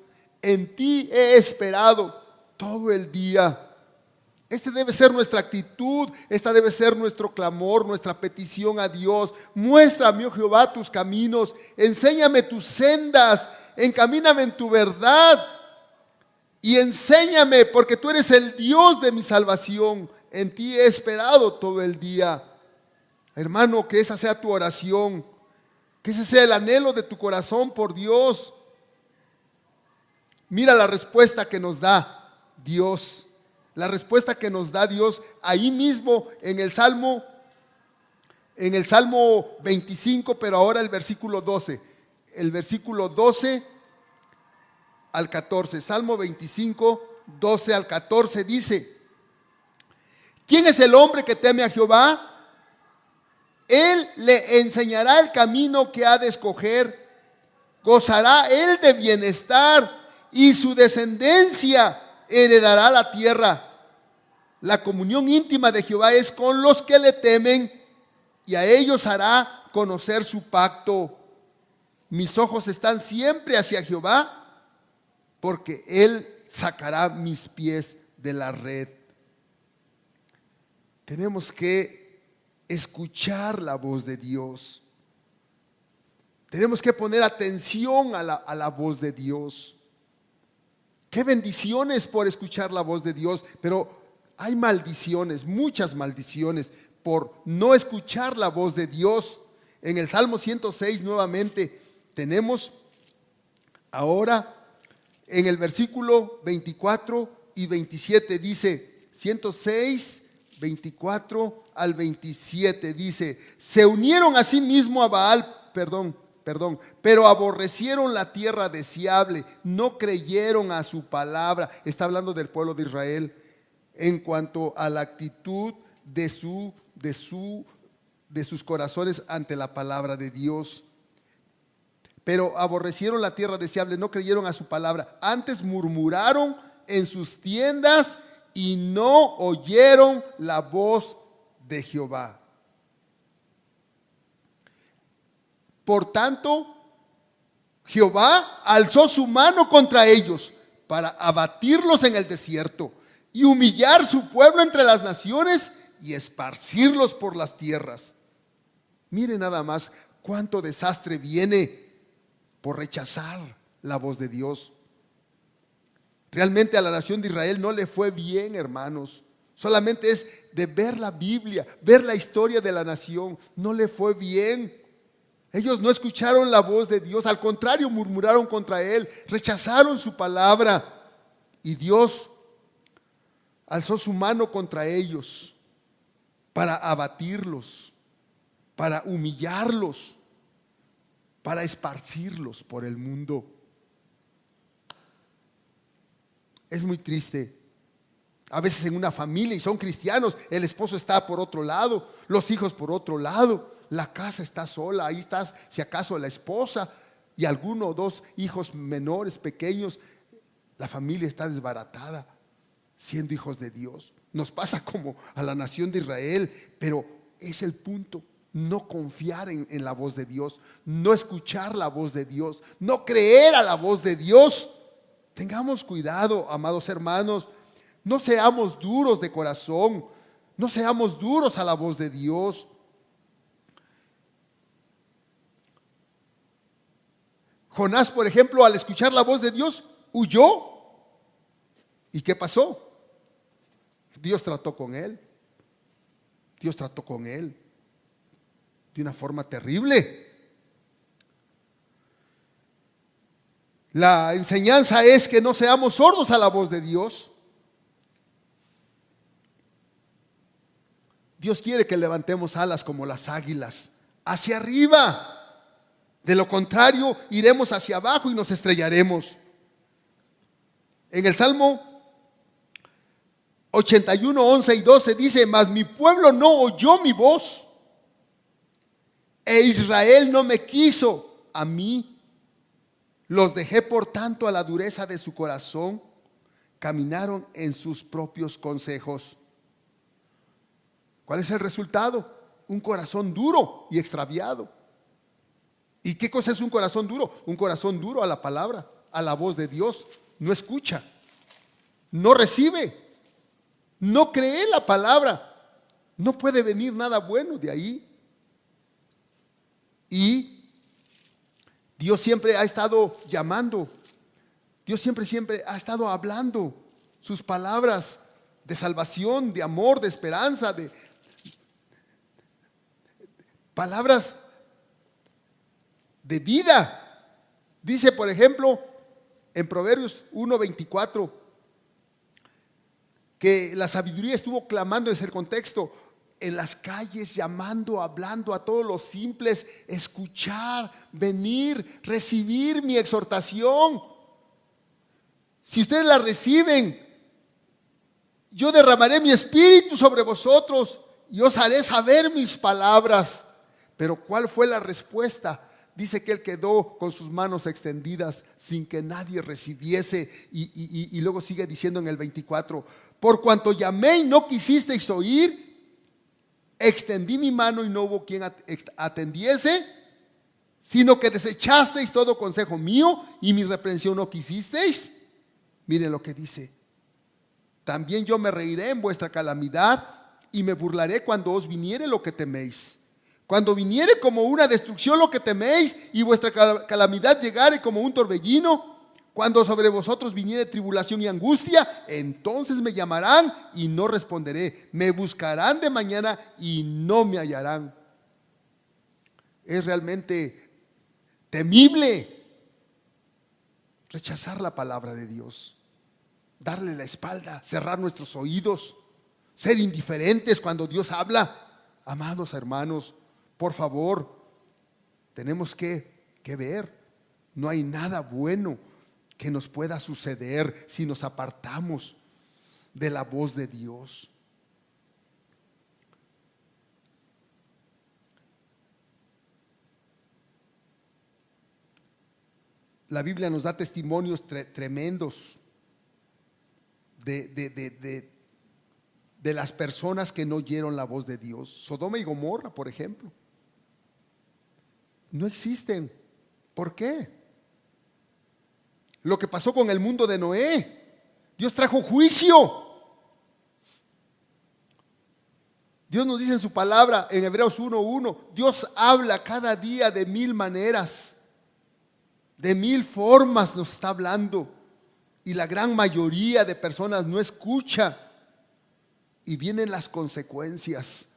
En ti he esperado todo el día. Esta debe ser nuestra actitud, esta debe ser nuestro clamor, nuestra petición a Dios. Muéstrame, oh Jehová, tus caminos, enséñame tus sendas, encamíname en tu verdad y enséñame, porque tú eres el Dios de mi salvación. En ti he esperado todo el día. Hermano, que esa sea tu oración, que ese sea el anhelo de tu corazón por Dios. Mira la respuesta que nos da Dios. La respuesta que nos da Dios ahí mismo en el Salmo 25, pero ahora el versículo 12. El versículo 12 al 14. Salmo 25, 12 al 14 dice: ¿quién es el hombre que teme a Jehová? Él le enseñará el camino que ha de escoger. Gozará él de bienestar y su descendencia heredará la tierra. La comunión íntima de Jehová es con los que le temen, y a ellos hará conocer su pacto. Mis ojos están siempre hacia Jehová, porque él sacará mis pies de la red. Tenemos que escuchar la voz de Dios. Tenemos que poner atención a la voz de Dios. Qué bendiciones por escuchar la voz de Dios, pero hay maldiciones, muchas maldiciones por no escuchar la voz de Dios. En el Salmo 106 nuevamente tenemos ahora en el versículo 24 y 27 dice, 106, 24 al 27 dice: se unieron a sí mismo a Baal, pero aborrecieron la tierra deseable, no creyeron a su palabra. Está hablando del pueblo de Israel en cuanto a la actitud de sus corazones ante la palabra de Dios. Pero aborrecieron la tierra deseable, no creyeron a su palabra. Antes murmuraron en sus tiendas y no oyeron la voz de Jehová. Por tanto, Jehová alzó su mano contra ellos para abatirlos en el desierto y humillar su pueblo entre las naciones y esparcirlos por las tierras. Mire nada más cuánto desastre viene por rechazar la voz de Dios. Realmente a la nación de Israel no le fue bien, hermanos. Solamente es de ver la Biblia, ver la historia de la nación. No le fue bien. Ellos no escucharon la voz de Dios, al contrario, murmuraron contra él, rechazaron su palabra. Y Dios alzó su mano contra ellos para abatirlos, para humillarlos, para esparcirlos por el mundo. Es muy triste. A veces en una familia, y son cristianos, el esposo está por otro lado, los hijos por otro lado, la casa está sola, ahí está si acaso la esposa y alguno o dos hijos menores, pequeños. La familia está desbaratada, siendo hijos de Dios. Nos pasa como a la nación de Israel, pero es el punto. No confiar en la voz de Dios, no escuchar la voz de Dios, no creer a la voz de Dios. Tengamos cuidado, amados hermanos, no seamos duros de corazón, no seamos duros a la voz de Dios. Jonás, por ejemplo, al escuchar la voz de Dios, huyó. ¿Y qué pasó? Dios trató con él. Dios trató con él de una forma terrible. La enseñanza es que no seamos sordos a la voz de Dios. Dios quiere que levantemos alas como las águilas, hacia arriba. De lo contrario, iremos hacia abajo y nos estrellaremos. En el Salmo 81, 11 y 12 dice: mas mi pueblo no oyó mi voz, e Israel no me quiso a mí. Los dejé por tanto a la dureza de su corazón, caminaron en sus propios consejos. ¿Cuál es el resultado? Un corazón duro y extraviado. ¿Y qué cosa es un corazón duro? Un corazón duro a la palabra, a la voz de Dios. no escucha, no recibe, no cree la palabra. No puede venir nada bueno de ahí. Y Dios siempre ha estado llamando. Dios siempre ha estado hablando sus palabras de salvación, de amor, de esperanza, de palabras de vida. Dice, por ejemplo, en Proverbios 1:24, que la sabiduría estuvo clamando en ese contexto, en las calles, llamando, hablando a todos los simples, escuchar, venir, recibir mi exhortación. Si ustedes la reciben, yo derramaré mi espíritu sobre vosotros y os haré saber mis palabras. Pero ¿cuál fue la respuesta? Dice que él quedó con sus manos extendidas sin que nadie recibiese. Y luego sigue diciendo en el 24: por cuanto llamé y no quisisteis oír, extendí mi mano y no hubo quien atendiese, sino que desechasteis todo consejo mío y mi reprensión no quisisteis. Miren lo que dice: también yo me reiré en vuestra calamidad y me burlaré cuando os viniere lo que teméis. Cuando viniere como una destrucción lo que teméis y vuestra calamidad llegare como un torbellino, cuando sobre vosotros viniere tribulación y angustia, entonces me llamarán y no responderé. Me buscarán de mañana y no me hallarán. Es realmente temible rechazar la palabra de Dios, darle la espalda, cerrar nuestros oídos, ser indiferentes cuando Dios habla. Amados hermanos, por favor, tenemos que ver, no hay nada bueno que nos pueda suceder si nos apartamos de la voz de Dios. La Biblia nos da testimonios tremendos de las personas que no oyeron la voz de Dios. Sodoma y Gomorra, por ejemplo, no existen. ¿Por qué? Lo que pasó con el mundo de Noé, Dios trajo juicio. Dios nos dice en su palabra, en Hebreos 1:1, Dios habla cada día de 1000 maneras, de 1000 formas nos está hablando, y la gran mayoría de personas no escucha, y vienen las consecuencias.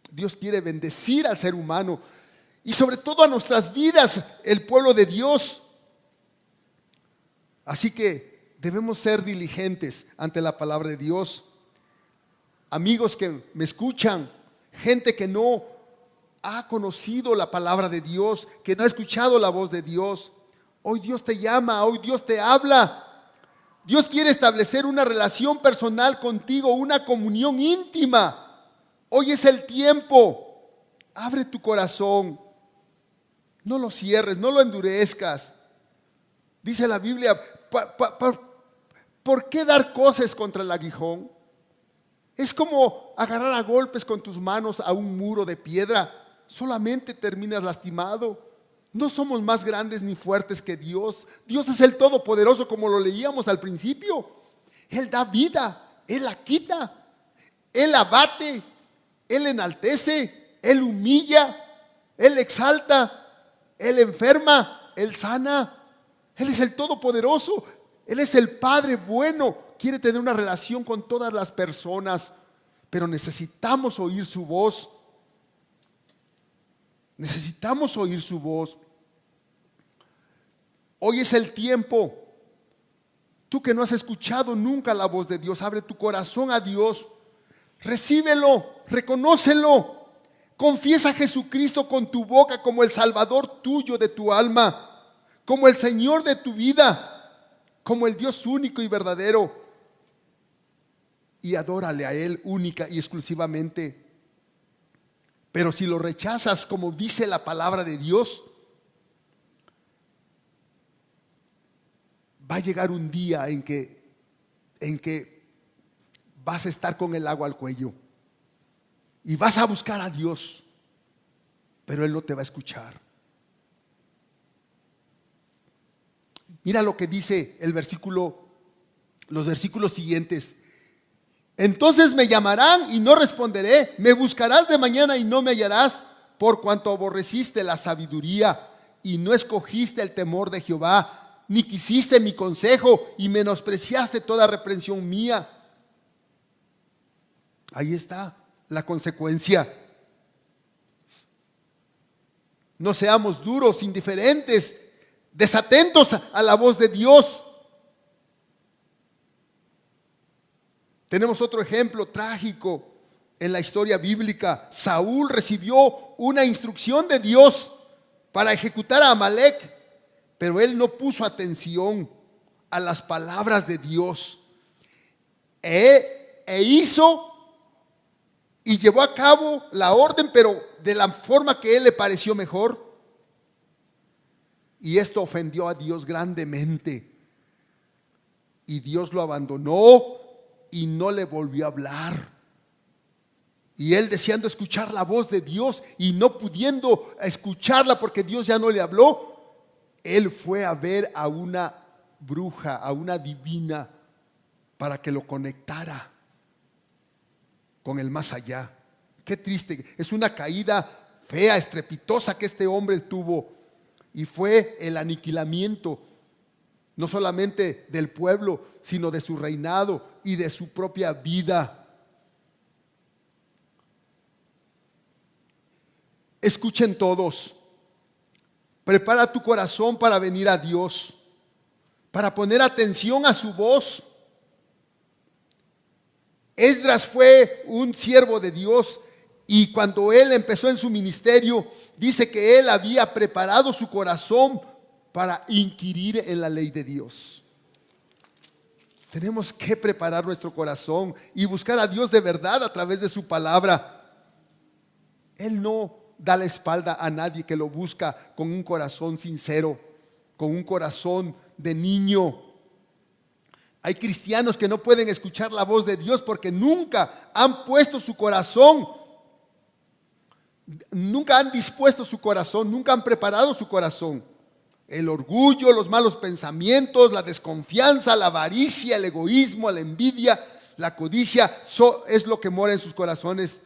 Dios quiere bendecir al ser humano y sobre todo a nuestras vidas, el pueblo de Dios. Así que debemos ser diligentes ante la palabra de Dios. Amigos que me escuchan, gente que no ha conocido la palabra de Dios, que no ha escuchado la voz de Dios, hoy Dios te llama, hoy Dios te habla. Dios quiere establecer una relación personal contigo, una comunión íntima. Hoy es el tiempo. Abre tu corazón, no lo cierres, no lo endurezcas. Dice la Biblia, ¿por qué dar coces contra el aguijón? Es como agarrar a golpes con tus manos a un muro de piedra. Solamente terminas lastimado. No somos más grandes ni fuertes que Dios. Dios es el Todopoderoso, como lo leíamos al principio. Él da vida, Él la quita, Él abate, Él enaltece, Él humilla, Él exalta, Él enferma, Él sana. Él es el Todopoderoso, Él es el Padre bueno. Quiere tener una relación con todas las personas, pero necesitamos oír su voz. Necesitamos oír su voz. Hoy es el tiempo. Tú que no has escuchado nunca la voz de Dios, abre tu corazón a Dios. Recíbelo, reconócelo. Confiesa a Jesucristo con tu boca como el Salvador tuyo de tu alma, como el Señor de tu vida, como el Dios único y verdadero. Y adórale a Él única y exclusivamente. Pero si lo rechazas, como dice la palabra de Dios, va a llegar un día en que vas a estar con el agua al cuello y vas a buscar a Dios, pero Él no te va a escuchar. Mira lo que dice los versículos siguientes. Entonces me llamarán y no responderé, me buscarás de mañana y no me hallarás, por cuanto aborreciste la sabiduría y no escogiste el temor de Jehová, ni quisiste mi consejo y menospreciaste toda reprensión mía. Ahí está la consecuencia. No seamos duros, indiferentes, desatentos a la voz de Dios. Tenemos otro ejemplo trágico en la historia bíblica. Saúl recibió una instrucción de Dios para ejecutar a Amalek, pero él no puso atención a las palabras de Dios. Hizo y llevó a cabo la orden, pero de la forma que él le pareció mejor. Y esto ofendió a Dios grandemente. Y Dios lo abandonó y no le volvió a hablar. Y él deseando escuchar la voz de Dios y no pudiendo escucharla porque Dios ya no le habló, él fue a ver a una bruja, a una divina, para que lo conectara con el más allá. Qué triste, es una caída fea, estrepitosa que este hombre tuvo, y fue el aniquilamiento no solamente del pueblo, sino de su reinado y de su propia vida. Escuchen todos, prepara tu corazón para venir a Dios, para poner atención a su voz. Esdras fue un siervo de Dios, y cuando él empezó en su ministerio, dice que él había preparado su corazón para inquirir en la ley de Dios. Tenemos que preparar nuestro corazón y buscar a Dios de verdad a través de su palabra. Él no da la espalda a nadie que lo busca con un corazón sincero, con un corazón de niño. Hay cristianos que no pueden escuchar la voz de Dios porque nunca han puesto su corazón, nunca han dispuesto su corazón, nunca han preparado su corazón. El orgullo, los malos pensamientos, la desconfianza, la avaricia, el egoísmo, la envidia, la codicia, es lo que mora en sus corazones.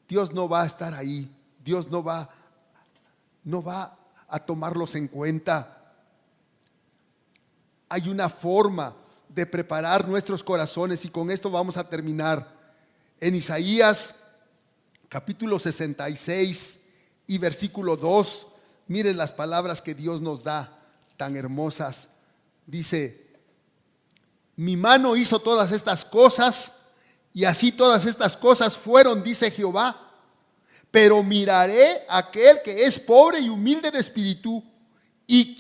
Dios no va a estar ahí. Dios no va a tomarlos en cuenta. Hay una forma de preparar nuestros corazones, y con esto vamos a terminar. En Isaías capítulo 66 y versículo 2, miren las palabras que Dios nos da, tan hermosas. Dice: mi mano hizo todas estas cosas, y así todas estas cosas fueron, dice Jehová. Pero miraré a aquel que es pobre y humilde de espíritu, y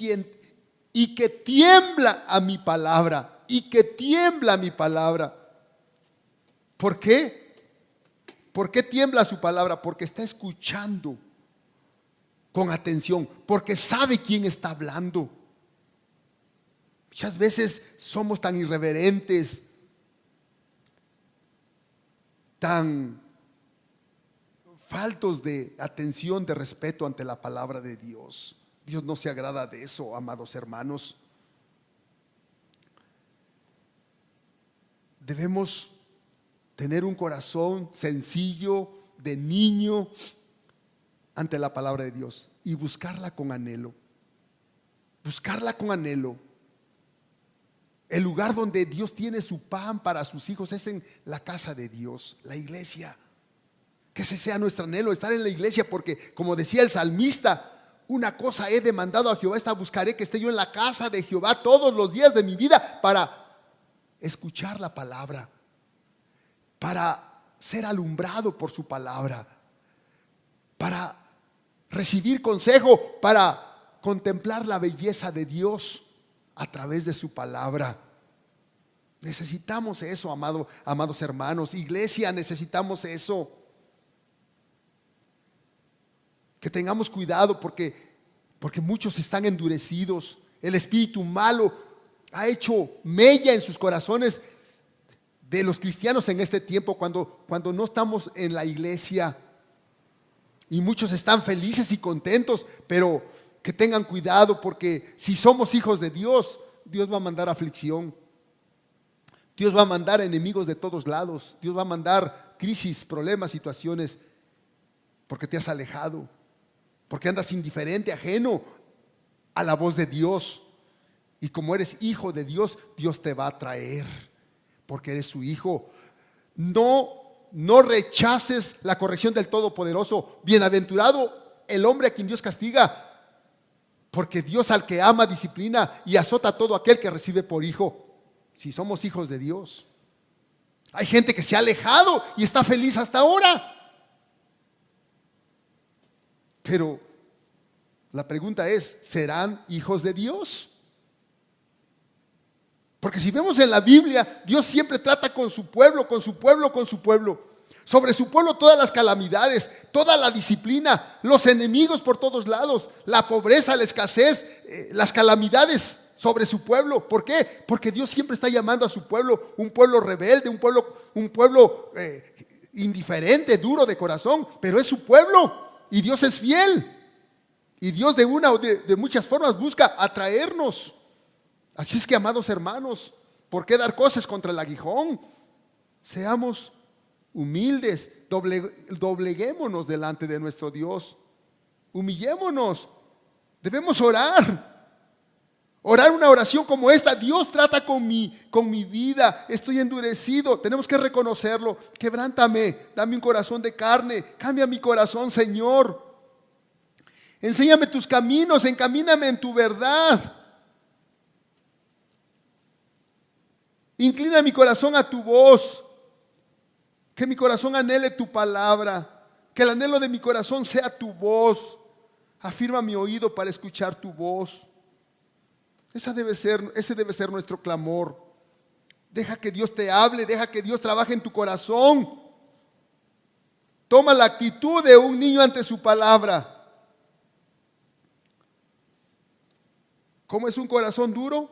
que tiembla a mi palabra, y que tiembla a mi palabra. ¿Por qué? ¿Por qué tiembla a su palabra? Porque está escuchando con atención, porque sabe quién está hablando. Muchas veces somos tan irreverentes, tan faltos de atención, de respeto ante la palabra de Dios. Dios no se agrada de eso, amados hermanos. Debemos tener un corazón sencillo, de niño, ante la palabra de Dios, y buscarla con anhelo. Buscarla con anhelo. El lugar donde Dios tiene su pan para sus hijos es en la casa de Dios, la iglesia. Que ese sea nuestro anhelo, estar en la iglesia, porque como decía el salmista: una cosa he demandado a Jehová, esta buscaré, que esté yo en la casa de Jehová todos los días de mi vida, para escuchar la palabra, para ser alumbrado por su palabra, para recibir consejo, para contemplar la belleza de Dios a través de su palabra. Necesitamos eso, amados hermanos. Iglesia, necesitamos eso. Que tengamos cuidado porque muchos están endurecidos. El espíritu malo ha hecho mella en sus corazones de los cristianos en este tiempo, cuando no estamos en la iglesia. Y muchos están felices y contentos, pero que tengan cuidado, porque si somos hijos de Dios, Dios va a mandar aflicción. Dios va a mandar enemigos de todos lados. Dios va a mandar crisis, problemas, situaciones, porque te has alejado, porque andas indiferente, ajeno a la voz de Dios. Y como eres hijo de Dios, Dios te va a traer, porque eres su hijo. No rechaces la corrección del Todopoderoso. Bienaventurado el hombre a quien Dios castiga, porque Dios al que ama disciplina y azota a todo aquel que recibe por hijo. Si somos hijos de Dios. Hay gente que se ha alejado y está feliz hasta ahora. Pero la pregunta es, ¿serán hijos de Dios? Porque si vemos en la Biblia, Dios siempre trata con su pueblo, con su pueblo, con su pueblo. Sobre su pueblo todas las calamidades, toda la disciplina, los enemigos por todos lados, la pobreza, la escasez, las calamidades sobre su pueblo. ¿Por qué? Porque Dios siempre está llamando a su pueblo, un pueblo rebelde, un pueblo indiferente, duro de corazón, pero es su pueblo y Dios es fiel. Y Dios de una o de muchas formas busca atraernos. Así es que, amados hermanos, ¿por qué dar cosas contra el aguijón? Seamos humildes, dobleguémonos delante de nuestro Dios, humillémonos, debemos orar una oración como esta. Dios, trata con mi vida, estoy endurecido, tenemos que reconocerlo. Quebrántame, dame un corazón de carne, cambia mi corazón, Señor. Enséñame tus caminos, encamíname en tu verdad. Inclina mi corazón a tu voz. Que mi corazón anhele tu palabra. Que el anhelo de mi corazón sea tu voz. Afirma mi oído para escuchar tu voz. Ese debe ser nuestro clamor. Deja que Dios te hable, deja que Dios trabaje en tu corazón. Toma la actitud de un niño ante su palabra. ¿Cómo es un corazón duro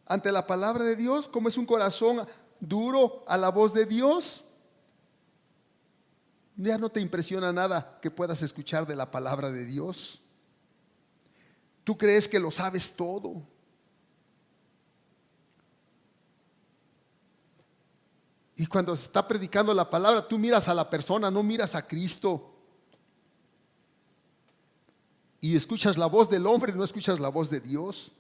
ante la palabra de Dios? ¿Cómo es un corazón duro a la voz de Dios? Ya no te impresiona nada que puedas escuchar de la palabra de Dios. Tú crees que lo sabes todo. Y cuando se está predicando la palabra, tú miras a la persona, no miras a Cristo. Y escuchas la voz del hombre, no escuchas la voz de Dios.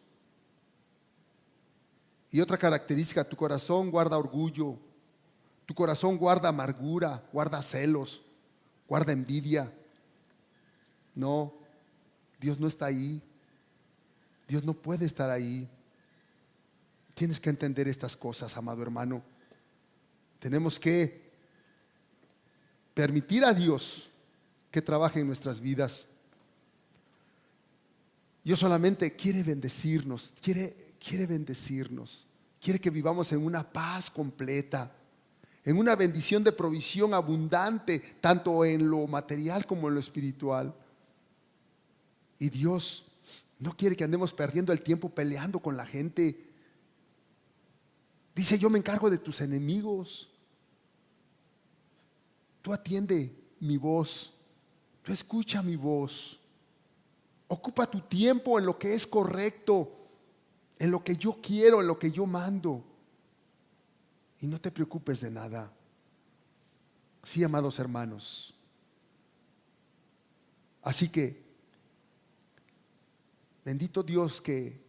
Y otra característica, tu corazón guarda orgullo, tu corazón guarda amargura, guarda celos, guarda envidia. No, Dios no está ahí. Dios no puede estar ahí. Tienes que entender estas cosas, amado hermano. Tenemos que permitir a Dios que trabaje en nuestras vidas. Dios solamente quiere bendecirnos, quiere bendecirnos, quiere que vivamos en una paz completa, en una bendición de provisión abundante, tanto en lo material como en lo espiritual. Y Dios no quiere que andemos perdiendo el tiempo peleando con la gente. Dice: yo me encargo de tus enemigos. Tú atiende mi voz, tú escucha mi voz. Ocupa tu tiempo en lo que es correcto, en lo que yo quiero, en lo que yo mando. Y no te preocupes de nada. Sí, amados hermanos. Así que, bendito Dios que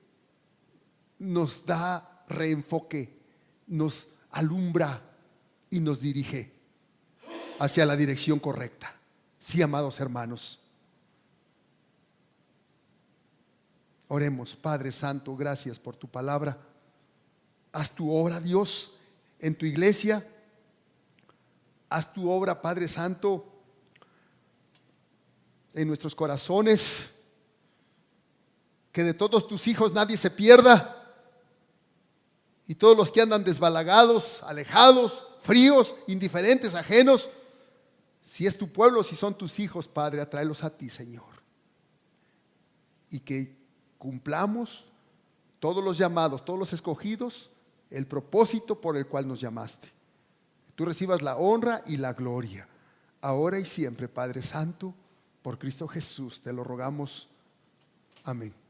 nos da reenfoque, nos alumbra y nos dirige hacia la dirección correcta. Sí, amados hermanos. Oremos. Padre Santo, gracias por tu palabra. Haz tu obra, Dios, en tu iglesia. Haz tu obra, Padre Santo, en nuestros corazones. Que de todos tus hijos nadie se pierda. Y todos los que andan desbalagados, alejados, fríos, indiferentes, ajenos, si es tu pueblo, si son tus hijos, Padre, atráelos a ti, Señor. Y que cumplamos todos los llamados, todos los escogidos, el propósito por el cual nos llamaste. Tú recibas la honra y la gloria, ahora y siempre, Padre Santo, por Cristo Jesús, te lo rogamos. Amén.